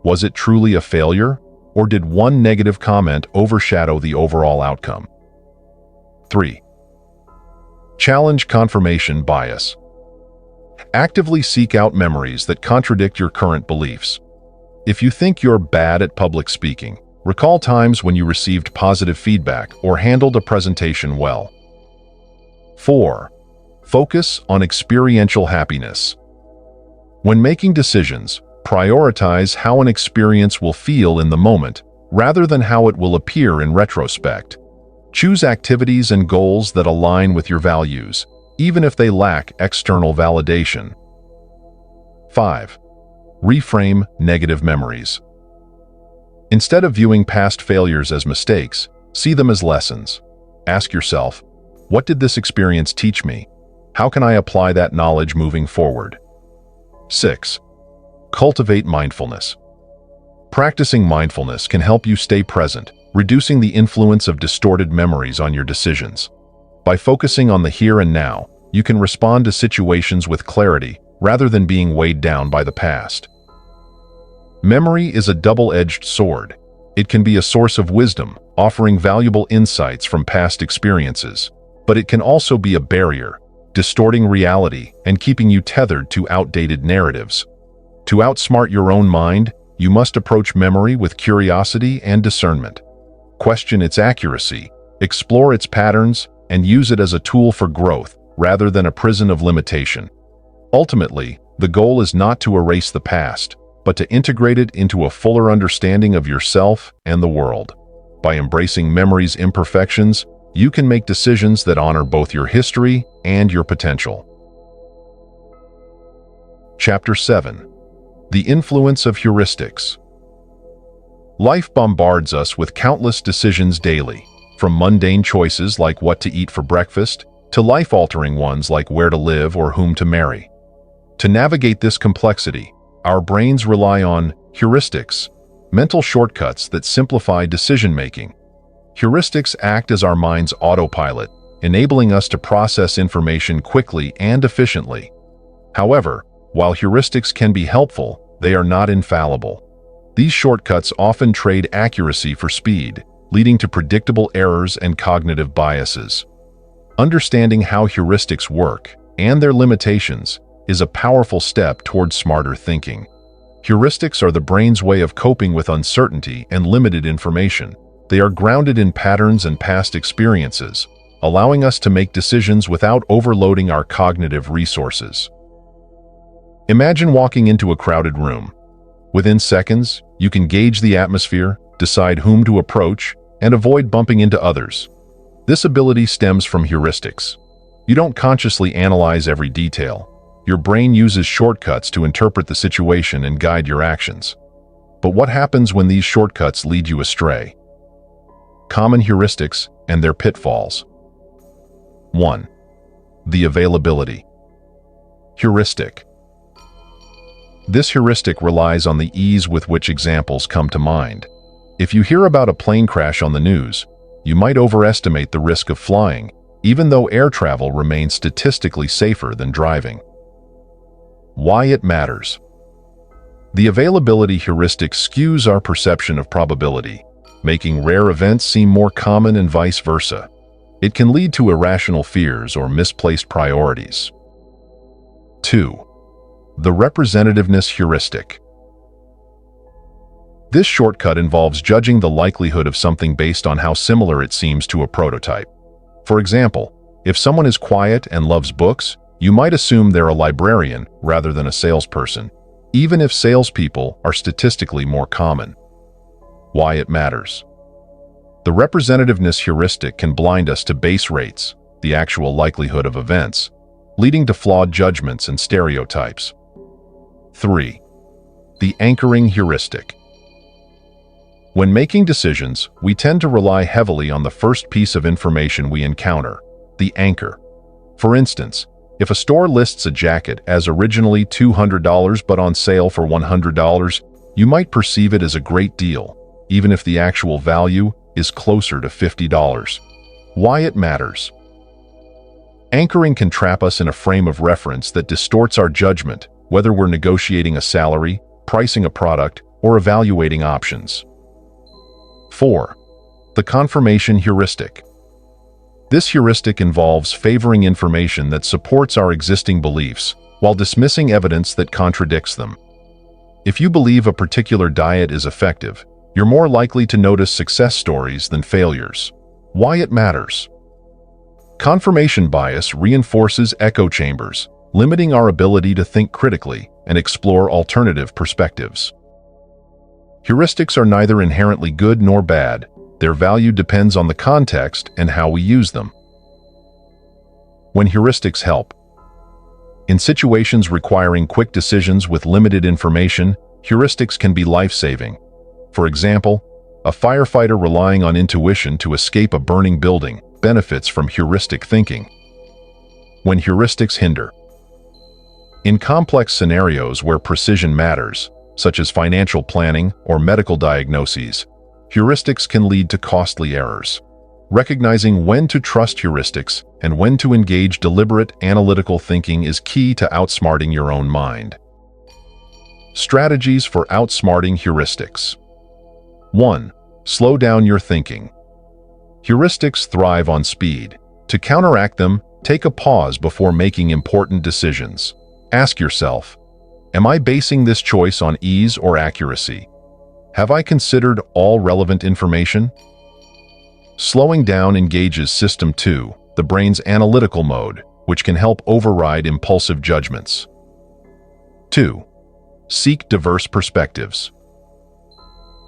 Was it truly a failure, or did one negative comment overshadow the overall outcome? 3. Challenge confirmation bias. Actively seek out memories that contradict your current beliefs. If you think you're bad at public speaking, recall times when you received positive feedback or handled a presentation well. 4. Focus on experiential happiness. When making decisions, prioritize how an experience will feel in the moment, rather than how it will appear in retrospect. Choose activities and goals that align with your values, even if they lack external validation. 5. Reframe negative memories. Instead of viewing past failures as mistakes, see them as lessons. Ask yourself, what did this experience teach me? How can I apply that knowledge moving forward? 6. Cultivate mindfulness. Practicing mindfulness can help you stay present, reducing the influence of distorted memories on your decisions. By focusing on the here and now, you can respond to situations with clarity rather than being weighed down by the past. Memory is a double-edged sword. It can be a source of wisdom, offering valuable insights from past experiences, but it can also be a barrier, distorting reality and keeping you tethered to outdated narratives. To outsmart your own mind, you must approach memory with curiosity and discernment. Question its accuracy, explore its patterns, and use it as a tool for growth rather than a prison of limitation. Ultimately, the goal is not to erase the past, but to integrate it into a fuller understanding of yourself and the world. By embracing memory's imperfections, you can make decisions that honor both your history and your potential. Chapter 7. The Influence of Heuristics. Life bombards us with countless decisions daily, from mundane choices like what to eat for breakfast, to life-altering ones like where to live or whom to marry. To navigate this complexity, our brains rely on heuristics, mental shortcuts that simplify decision-making. Heuristics act as our mind's autopilot, enabling us to process information quickly and efficiently. However, while heuristics can be helpful, they are not infallible. These shortcuts often trade accuracy for speed, leading to predictable errors and cognitive biases. Understanding how heuristics work and their limitations is a powerful step towards smarter thinking. Heuristics are the brain's way of coping with uncertainty and limited information. They are grounded in patterns and past experiences, allowing us to make decisions without overloading our cognitive resources. Imagine walking into a crowded room. Within seconds, you can gauge the atmosphere, decide whom to approach, and avoid bumping into others. This ability stems from heuristics. You don't consciously analyze every detail. Your brain uses shortcuts to interpret the situation and guide your actions. But what happens when these shortcuts lead you astray? Common heuristics and their pitfalls. 1. The availability. Heuristic. This heuristic relies on the ease with which examples come to mind. If you hear about a plane crash on the news, you might overestimate the risk of flying, even though air travel remains statistically safer than driving. Why it matters. The availability heuristic skews our perception of probability, making rare events seem more common and vice versa. It can lead to irrational fears or misplaced priorities. 2. The representativeness heuristic. This shortcut involves judging the likelihood of something based on how similar it seems to a prototype. For example, if someone is quiet and loves books, you might assume they're a librarian rather than a salesperson, even if salespeople are statistically more common. Why it matters. The representativeness heuristic can blind us to base rates, the actual likelihood of events, leading to flawed judgments and stereotypes. 3. The anchoring heuristic. When making decisions, we tend to rely heavily on the first piece of information we encounter, the anchor. For instance, if a store lists a jacket as originally $200 but on sale for $100, you might perceive it as a great deal, even if the actual value is closer to $50. Why it matters. Anchoring can trap us in a frame of reference that distorts our judgment, whether we're negotiating a salary, pricing a product, or evaluating options. 4. The confirmation heuristic. This heuristic involves favoring information that supports our existing beliefs, while dismissing evidence that contradicts them. If you believe a particular diet is effective, you're more likely to notice success stories than failures. Why it matters. Confirmation bias reinforces echo chambers, limiting our ability to think critically and explore alternative perspectives. Heuristics are neither inherently good nor bad. Their value depends on the context and how we use them. When heuristics help. In situations requiring quick decisions with limited information, heuristics can be life-saving. For example, a firefighter relying on intuition to escape a burning building benefits from heuristic thinking. When heuristics hinder. In complex scenarios where precision matters, such as financial planning or medical diagnoses, heuristics can lead to costly errors. Recognizing when to trust heuristics and when to engage deliberate, analytical thinking is key to outsmarting your own mind. Strategies for outsmarting heuristics. 1. Slow down your thinking. Heuristics thrive on speed. To counteract them, take a pause before making important decisions. Ask yourself, am I basing this choice on ease or accuracy? Have I considered all relevant information? Slowing down engages System 2, the brain's analytical mode, which can help override impulsive judgments. 2. Seek diverse perspectives.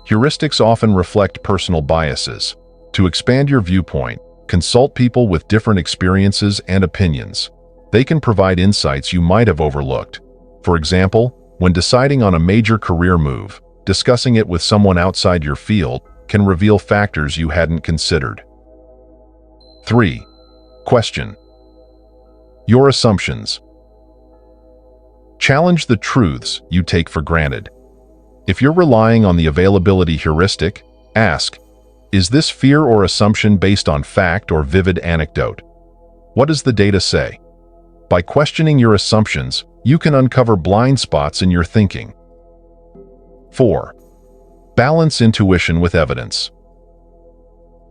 Heuristics often reflect personal biases. To expand your viewpoint, consult people with different experiences and opinions. They can provide insights you might have overlooked. For example, when deciding on a major career move, discussing it with someone outside your field can reveal factors you hadn't considered. 3. Question your assumptions. Challenge the truths you take for granted. If you're relying on the availability heuristic, ask, is this fear or assumption based on fact or vivid anecdote? What does the data say? By questioning your assumptions, you can uncover blind spots in your thinking. 4. Balance intuition with evidence.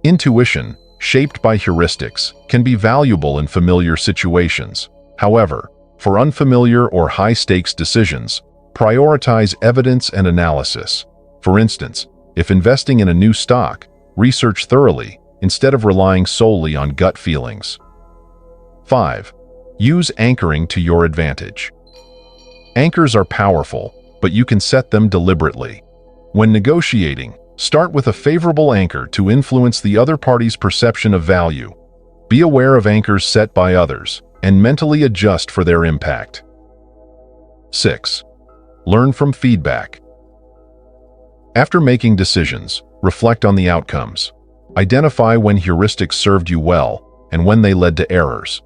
Intuition, shaped by heuristics, can be valuable in familiar situations. However, for unfamiliar or high-stakes decisions, prioritize evidence and analysis. For instance, if investing in a new stock, research thoroughly instead of relying solely on gut feelings. 5. Use anchoring to your advantage. Anchors are powerful, but you can set them deliberately. When negotiating, start with a favorable anchor to influence the other party's perception of value. Be aware of anchors set by others, and mentally adjust for their impact. 6. Learn from feedback. After making decisions, reflect on the outcomes. Identify when heuristics served you well and when they led to errors.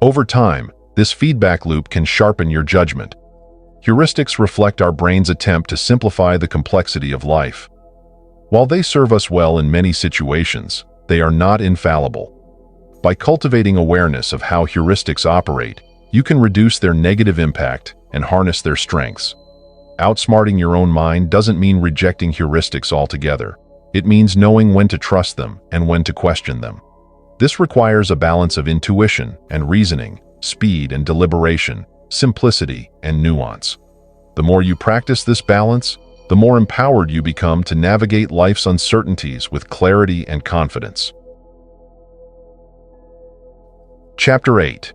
Over time, this feedback loop can sharpen your judgment. Heuristics reflect our brain's attempt to simplify the complexity of life. While they serve us well in many situations, they are not infallible. By cultivating awareness of how heuristics operate, you can reduce their negative impact and harness their strengths. Outsmarting your own mind doesn't mean rejecting heuristics altogether. It means knowing when to trust them and when to question them. This requires a balance of intuition and reasoning, speed and deliberation, simplicity and nuance. The more you practice this balance, the more empowered you become to navigate life's uncertainties with clarity and confidence. Chapter 8.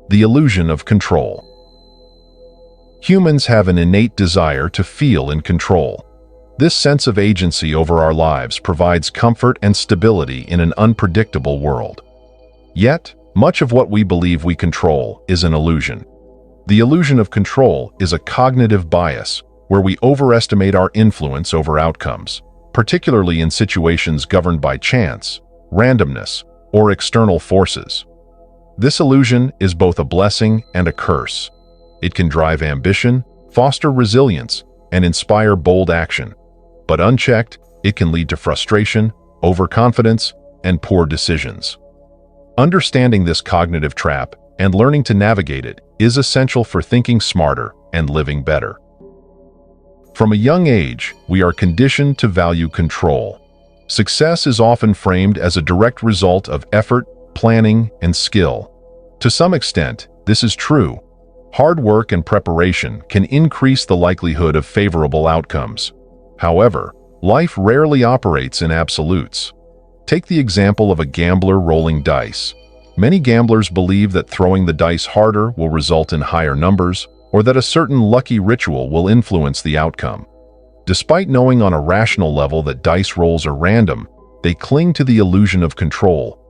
The Illusion of Control. Humans have an innate desire to feel in control. This sense of agency over our lives provides comfort and stability in an unpredictable world. Yet, much of what we believe we control is an illusion. The illusion of control is a cognitive bias where we overestimate our influence over outcomes, particularly in situations governed by chance, randomness, or external forces. This illusion is both a blessing and a curse. It can drive ambition, foster resilience, and inspire bold action. But unchecked, it can lead to frustration, overconfidence, and poor decisions. Understanding this cognitive trap and learning to navigate it is essential for thinking smarter and living better. From a young age, we are conditioned to value control. Success is often framed as a direct result of effort, planning, and skill. To some extent, this is true. Hard work and preparation can increase the likelihood of favorable outcomes. However, life rarely operates in absolutes. Take the example of a gambler rolling dice. Many gamblers believe that throwing the dice harder will result in higher numbers, or that a certain lucky ritual will influence the outcome. Despite knowing on a rational level that dice rolls are random, they cling to the illusion of control.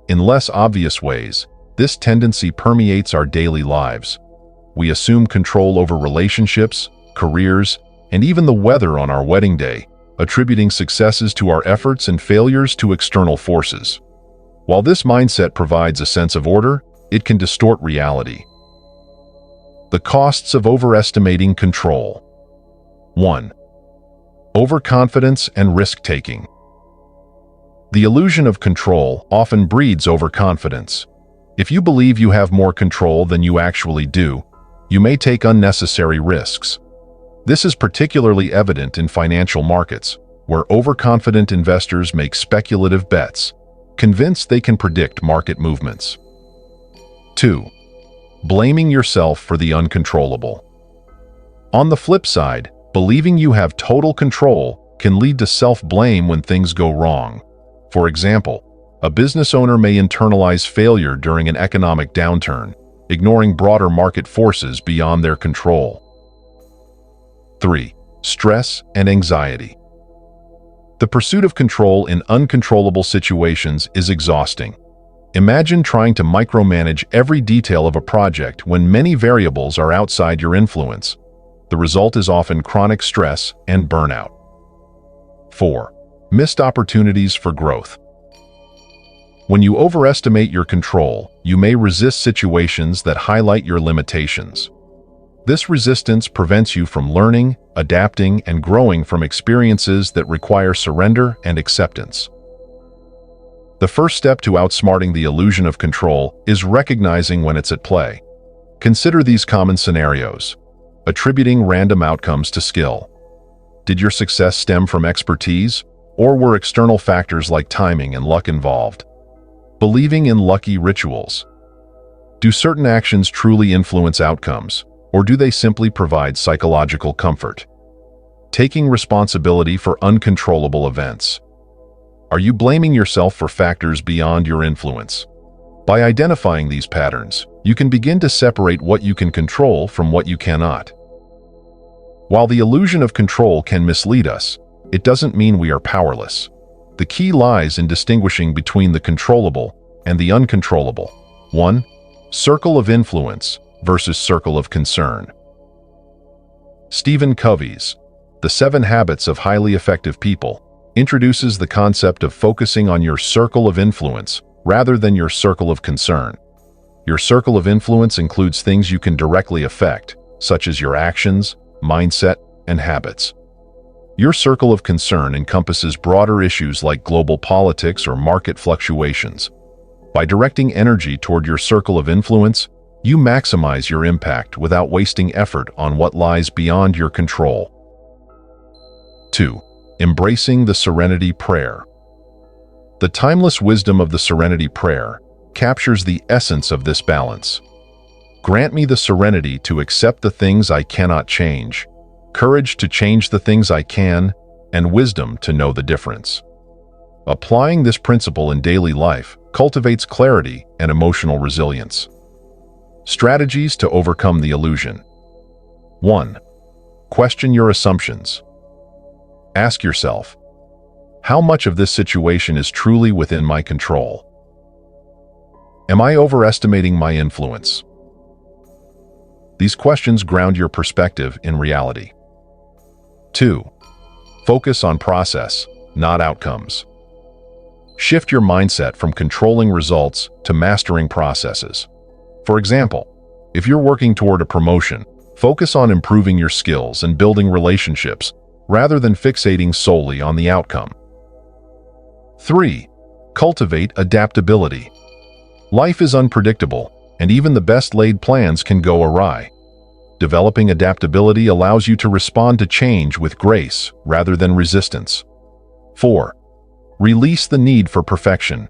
In less obvious ways, this tendency permeates our daily lives. We assume control over relationships, careers, and even the weather on our wedding day, attributing successes to our efforts and failures to external forces. While this mindset provides a sense of order, it can distort reality. The costs of overestimating control. 1. Overconfidence and risk-taking. The illusion of control often breeds overconfidence. If you believe you have more control than you actually do, you may take unnecessary risks. This is particularly evident in financial markets, where overconfident investors make speculative bets, convinced they can predict market movements. 2. Blaming yourself for the uncontrollable. On the flip side, believing you have total control can lead to self-blame when things go wrong. For example, a business owner may internalize failure during an economic downturn, ignoring broader market forces beyond their control. 3. Stress and anxiety. The pursuit of control in uncontrollable situations is exhausting. Imagine trying to micromanage every detail of a project when many variables are outside your influence. The result is often chronic stress and burnout. 4. Missed opportunities for growth. When you overestimate your control, you may resist situations that highlight your limitations. This resistance prevents you from learning, adapting, and growing from experiences that require surrender and acceptance. The first step to outsmarting the illusion of control is recognizing when it's at play. Consider these common scenarios. Attributing random outcomes to skill. Did your success stem from expertise, or were external factors like timing and luck involved? Believing in lucky rituals. Do certain actions truly influence outcomes, or do they simply provide psychological comfort? Taking responsibility for uncontrollable events. Are you blaming yourself for factors beyond your influence? By identifying these patterns, you can begin to separate what you can control from what you cannot. While the illusion of control can mislead us, it doesn't mean we are powerless. The key lies in distinguishing between the controllable and the uncontrollable. 1. Circle of influence versus circle of concern. Stephen Covey's The 7 Habits of Highly Effective People introduces the concept of focusing on your circle of influence rather than your circle of concern. Your circle of influence includes things you can directly affect, such as your actions, mindset, and habits. Your circle of concern encompasses broader issues like global politics or market fluctuations. By directing energy toward your circle of influence, you maximize your impact without wasting effort on what lies beyond your control. 2. Embracing the Serenity Prayer. The timeless wisdom of the Serenity Prayer captures the essence of this balance. Grant me the serenity to accept the things I cannot change, courage to change the things I can, and wisdom to know the difference. Applying this principle in daily life cultivates clarity and emotional resilience. Strategies to overcome the illusion. 1. Question your assumptions. Ask yourself, how much of this situation is truly within my control? Am I overestimating my influence? These questions ground your perspective in reality. 2. Focus on process, not outcomes. Shift your mindset from controlling results to mastering processes. For example, if you're working toward a promotion, focus on improving your skills and building relationships rather than fixating solely on the outcome. 3. Cultivate adaptability. Life is unpredictable, and even the best-laid plans can go awry. Developing adaptability allows you to respond to change with grace rather than resistance. 4. Release the need for perfection.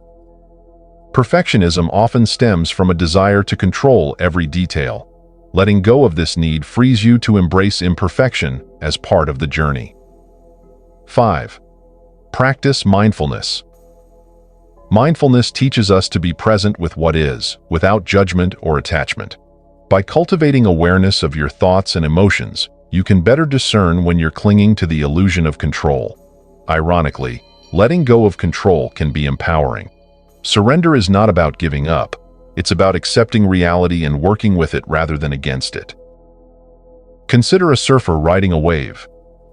Perfectionism often stems from a desire to control every detail. Letting go of this need frees you to embrace imperfection as part of the journey. 5. Practice mindfulness. Mindfulness teaches us to be present with what is, without judgment or attachment. By cultivating awareness of your thoughts and emotions, you can better discern when you're clinging to the illusion of control. Ironically, letting go of control can be empowering. Surrender is not about giving up. It's about accepting reality and working with it rather than against it. Consider a surfer riding a wave.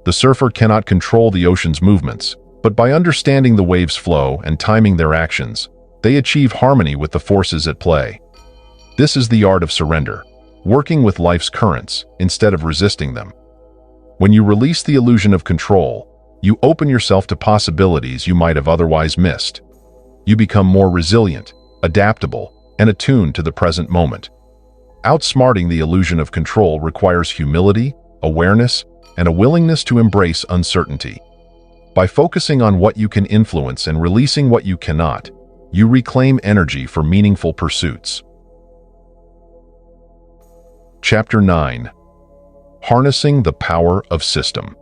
The surfer cannot control the ocean's movements, but by understanding the wave's flow and timing their actions, they achieve harmony with the forces at play. This is the art of surrender, working with life's currents instead of resisting them. When you release the illusion of control, you open yourself to possibilities you might have otherwise missed. You become more resilient, adaptable, and attuned to the present moment. Outsmarting the illusion of control requires humility, awareness, and a willingness to embrace uncertainty. By focusing on what you can influence and releasing what you cannot, you reclaim energy for meaningful pursuits. Chapter 9. Harnessing the Power of System.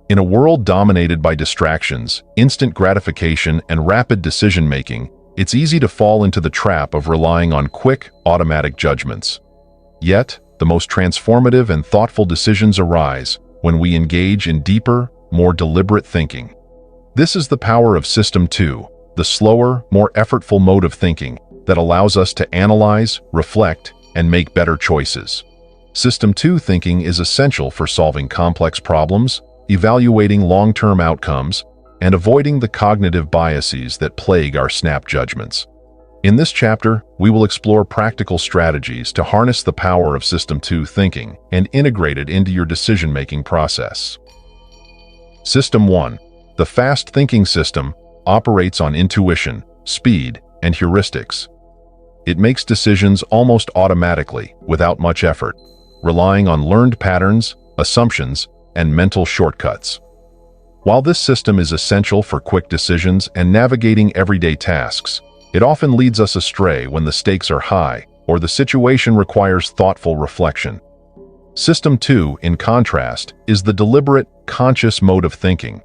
In a world dominated by distractions, instant gratification, and rapid decision-making, it's easy to fall into the trap of relying on quick, automatic judgments. Yet, the most transformative and thoughtful decisions arise when we engage in deeper, more deliberate thinking. This is the power of System 2, the slower, more effortful mode of thinking that allows us to analyze, reflect, and make better choices. System 2 thinking is essential for solving complex problems, evaluating long-term outcomes, and avoiding the cognitive biases that plague our snap judgments. In this chapter, we will explore practical strategies to harness the power of System 2 thinking and integrate it into your decision-making process. System 1, the fast thinking system, operates on intuition, speed, and heuristics. It makes decisions almost automatically, without much effort, relying on learned patterns, assumptions, and mental shortcuts. While this system is essential for quick decisions and navigating everyday tasks, it often leads us astray when the stakes are high or the situation requires thoughtful reflection. System 2, in contrast, is the deliberate, conscious mode of thinking.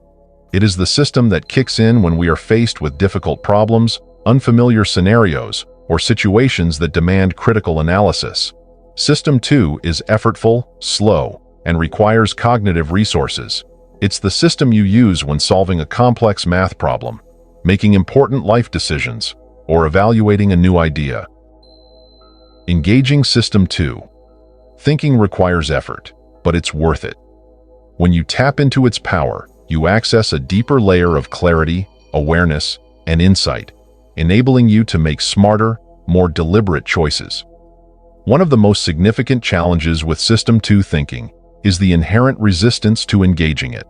It is the system that kicks in when we are faced with difficult problems, unfamiliar scenarios, or situations that demand critical analysis. System 2 is effortful, slow, and requires cognitive resources. It's the system you use when solving a complex math problem, making important life decisions, or evaluating a new idea. Engaging System 2. Thinking requires effort, but it's worth it. When you tap into its power, you access a deeper layer of clarity, awareness, and insight, enabling you to make smarter, more deliberate choices. One of the most significant challenges with System 2 thinking is the inherent resistance to engaging it.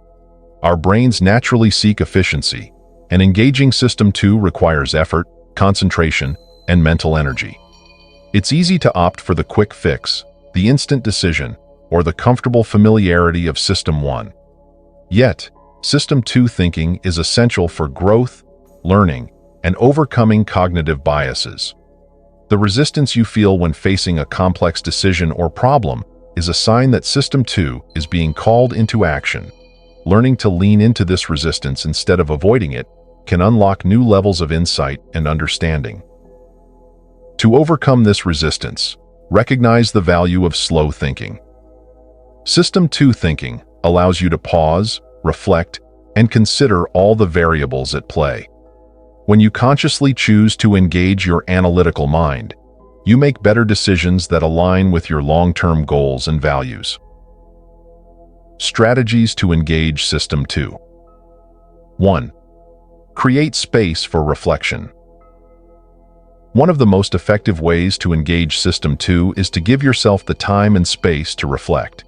Our brains naturally seek efficiency, and engaging System 2 requires effort, concentration, and mental energy. It's easy to opt for the quick fix, the instant decision, or the comfortable familiarity of System 1. Yet, System 2 thinking is essential for growth, learning, and overcoming cognitive biases. The resistance you feel when facing a complex decision or problem is a sign that System 2 is being called into action. Learning to lean into this resistance instead of avoiding it can unlock new levels of insight and understanding. To overcome this resistance, recognize the value of slow thinking. System 2 thinking allows you to pause, reflect, and consider all the variables at play. When you consciously choose to engage your analytical mind, you make better decisions that align with your long-term goals and values. Strategies to engage System 2. 1. Create space for reflection. One of the most effective ways to engage System 2 is to give yourself the time and space to reflect.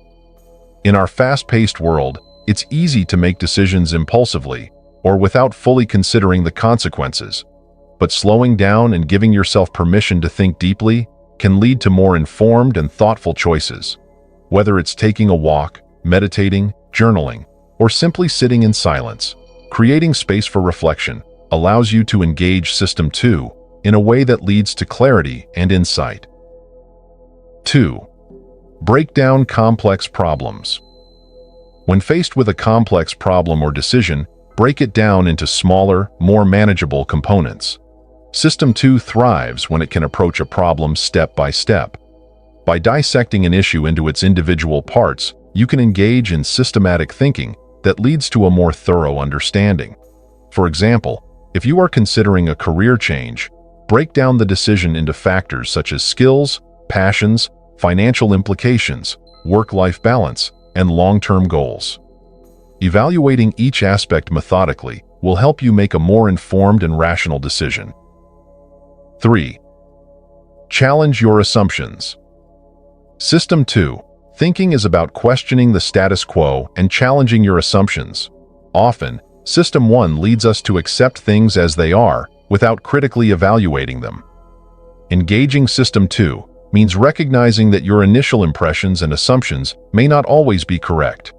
In our fast-paced world, it's easy to make decisions impulsively or without fully considering the consequences. But slowing down and giving yourself permission to think deeply can lead to more informed and thoughtful choices. Whether it's taking a walk, meditating, journaling, or simply sitting in silence, creating space for reflection allows you to engage System 2 in a way that leads to clarity and insight. 2. Break down complex problems. When faced with a complex problem or decision, break it down into smaller, more manageable components. System 2 thrives when it can approach a problem step by step. By dissecting an issue into its individual parts, you can engage in systematic thinking that leads to a more thorough understanding. For example, if you are considering a career change, break down the decision into factors such as skills, passions, financial implications, work-life balance, and long-term goals. Evaluating each aspect methodically will help you make a more informed and rational decision. 3. Challenge your assumptions. System 2. Thinking is about questioning the status quo and challenging your assumptions. Often, System 1 leads us to accept things as they are without critically evaluating them. Engaging System 2 means recognizing that your initial impressions and assumptions may not always be correct.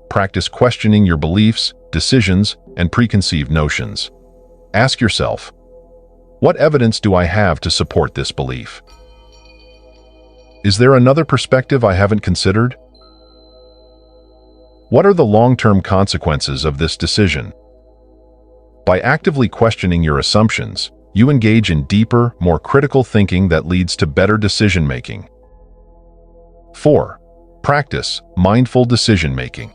Practice questioning your beliefs, decisions, and preconceived notions. Ask yourself, what evidence do I have to support this belief? Is there another perspective I haven't considered? What are the long-term consequences of this decision? By actively questioning your assumptions, you engage in deeper, more critical thinking that leads to better decision-making. 4. Practice mindful decision-making.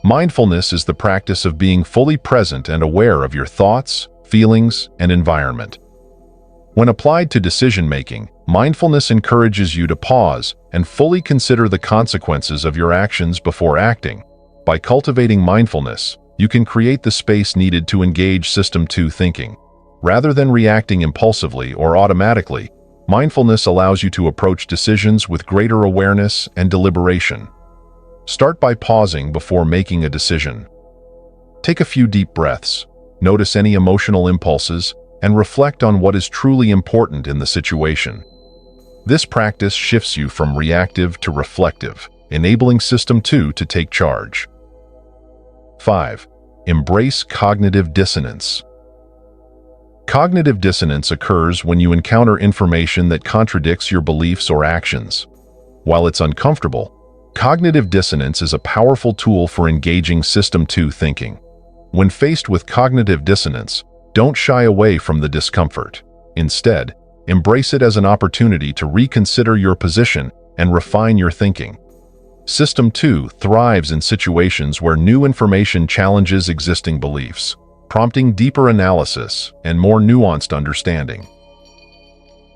Mindfulness is the practice of being fully present and aware of your thoughts, feelings, and environment. When applied to decision-making, mindfulness encourages you to pause and fully consider the consequences of your actions before acting. By cultivating mindfulness, you can create the space needed to engage System 2 thinking. Rather than reacting impulsively or automatically, mindfulness allows you to approach decisions with greater awareness and deliberation. Start by pausing before making a decision. Take a few deep breaths, notice any emotional impulses, and reflect on what is truly important in the situation. This practice shifts you from reactive to reflective, enabling System 2 to take charge. 5. Embrace cognitive dissonance. Cognitive dissonance occurs when you encounter information that contradicts your beliefs or actions. While it's uncomfortable, cognitive dissonance is a powerful tool for engaging System 2 thinking. When faced with cognitive dissonance, don't shy away from the discomfort. Instead, embrace it as an opportunity to reconsider your position and refine your thinking. System 2 thrives in situations where new information challenges existing beliefs, prompting deeper analysis and more nuanced understanding.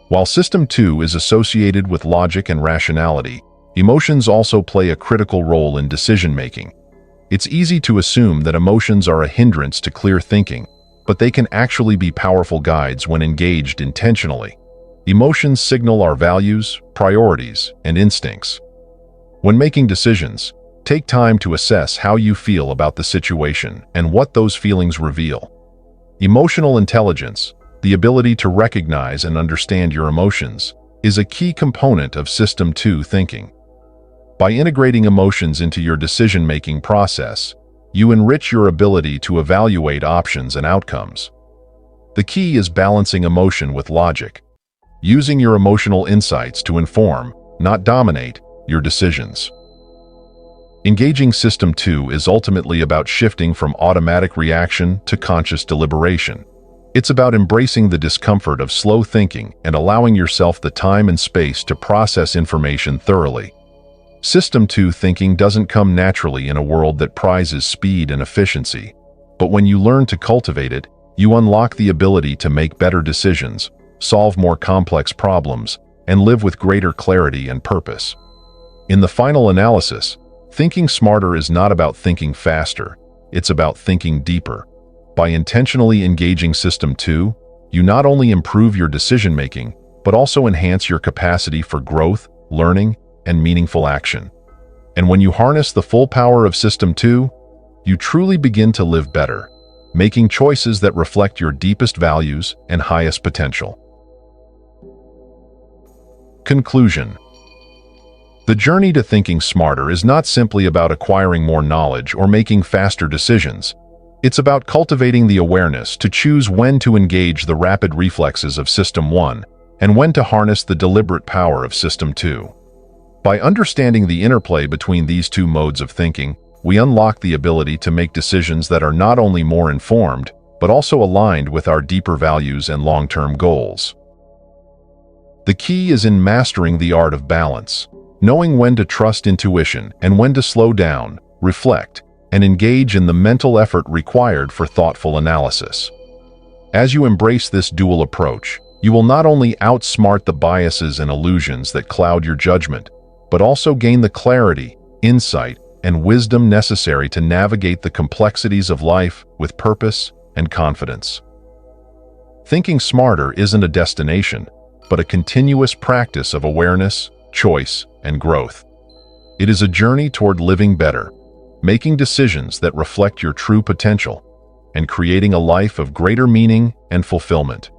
While System 2 is associated with logic and rationality, emotions also play a critical role in decision-making. It's easy to assume that emotions are a hindrance to clear thinking, but they can actually be powerful guides when engaged intentionally. Emotions signal our values, priorities, and instincts. When making decisions, take time to assess how you feel about the situation and what those feelings reveal. Emotional intelligence, the ability to recognize and understand your emotions, is a key component of System 2 thinking. By integrating emotions into your decision-making process, you enrich your ability to evaluate options and outcomes. The key is balancing emotion with logic, using your emotional insights to inform, not dominate, your decisions. Engaging System 2 is ultimately about shifting from automatic reaction to conscious deliberation. It's about embracing the discomfort of slow thinking and allowing yourself the time and space to process information thoroughly. System 2 thinking doesn't come naturally in a world that prizes speed and efficiency, but when you learn to cultivate it, you unlock the ability to make better decisions, solve more complex problems, and live with greater clarity and purpose. In the final analysis, thinking smarter is not about thinking faster, it's about thinking deeper. By intentionally engaging System 2, you not only improve your decision-making, but also enhance your capacity for growth, learning, and meaningful action. And when you harness the full power of System 2, you truly begin to live better, making choices that reflect your deepest values and highest potential. Conclusion. The journey to thinking smarter is not simply about acquiring more knowledge or making faster decisions. It's about cultivating the awareness to choose when to engage the rapid reflexes of System 1 and when to harness the deliberate power of System 2. By understanding the interplay between these two modes of thinking, we unlock the ability to make decisions that are not only more informed, but also aligned with our deeper values and long-term goals. The key is in mastering the art of balance, knowing when to trust intuition and when to slow down, reflect, and engage in the mental effort required for thoughtful analysis. As you embrace this dual approach, you will not only outsmart the biases and illusions that cloud your judgment, but also gain the clarity, insight, and wisdom necessary to navigate the complexities of life with purpose and confidence. Thinking smarter isn't a destination, but a continuous practice of awareness, choice, and growth. It is a journey toward living better, making decisions that reflect your true potential, and creating a life of greater meaning and fulfillment.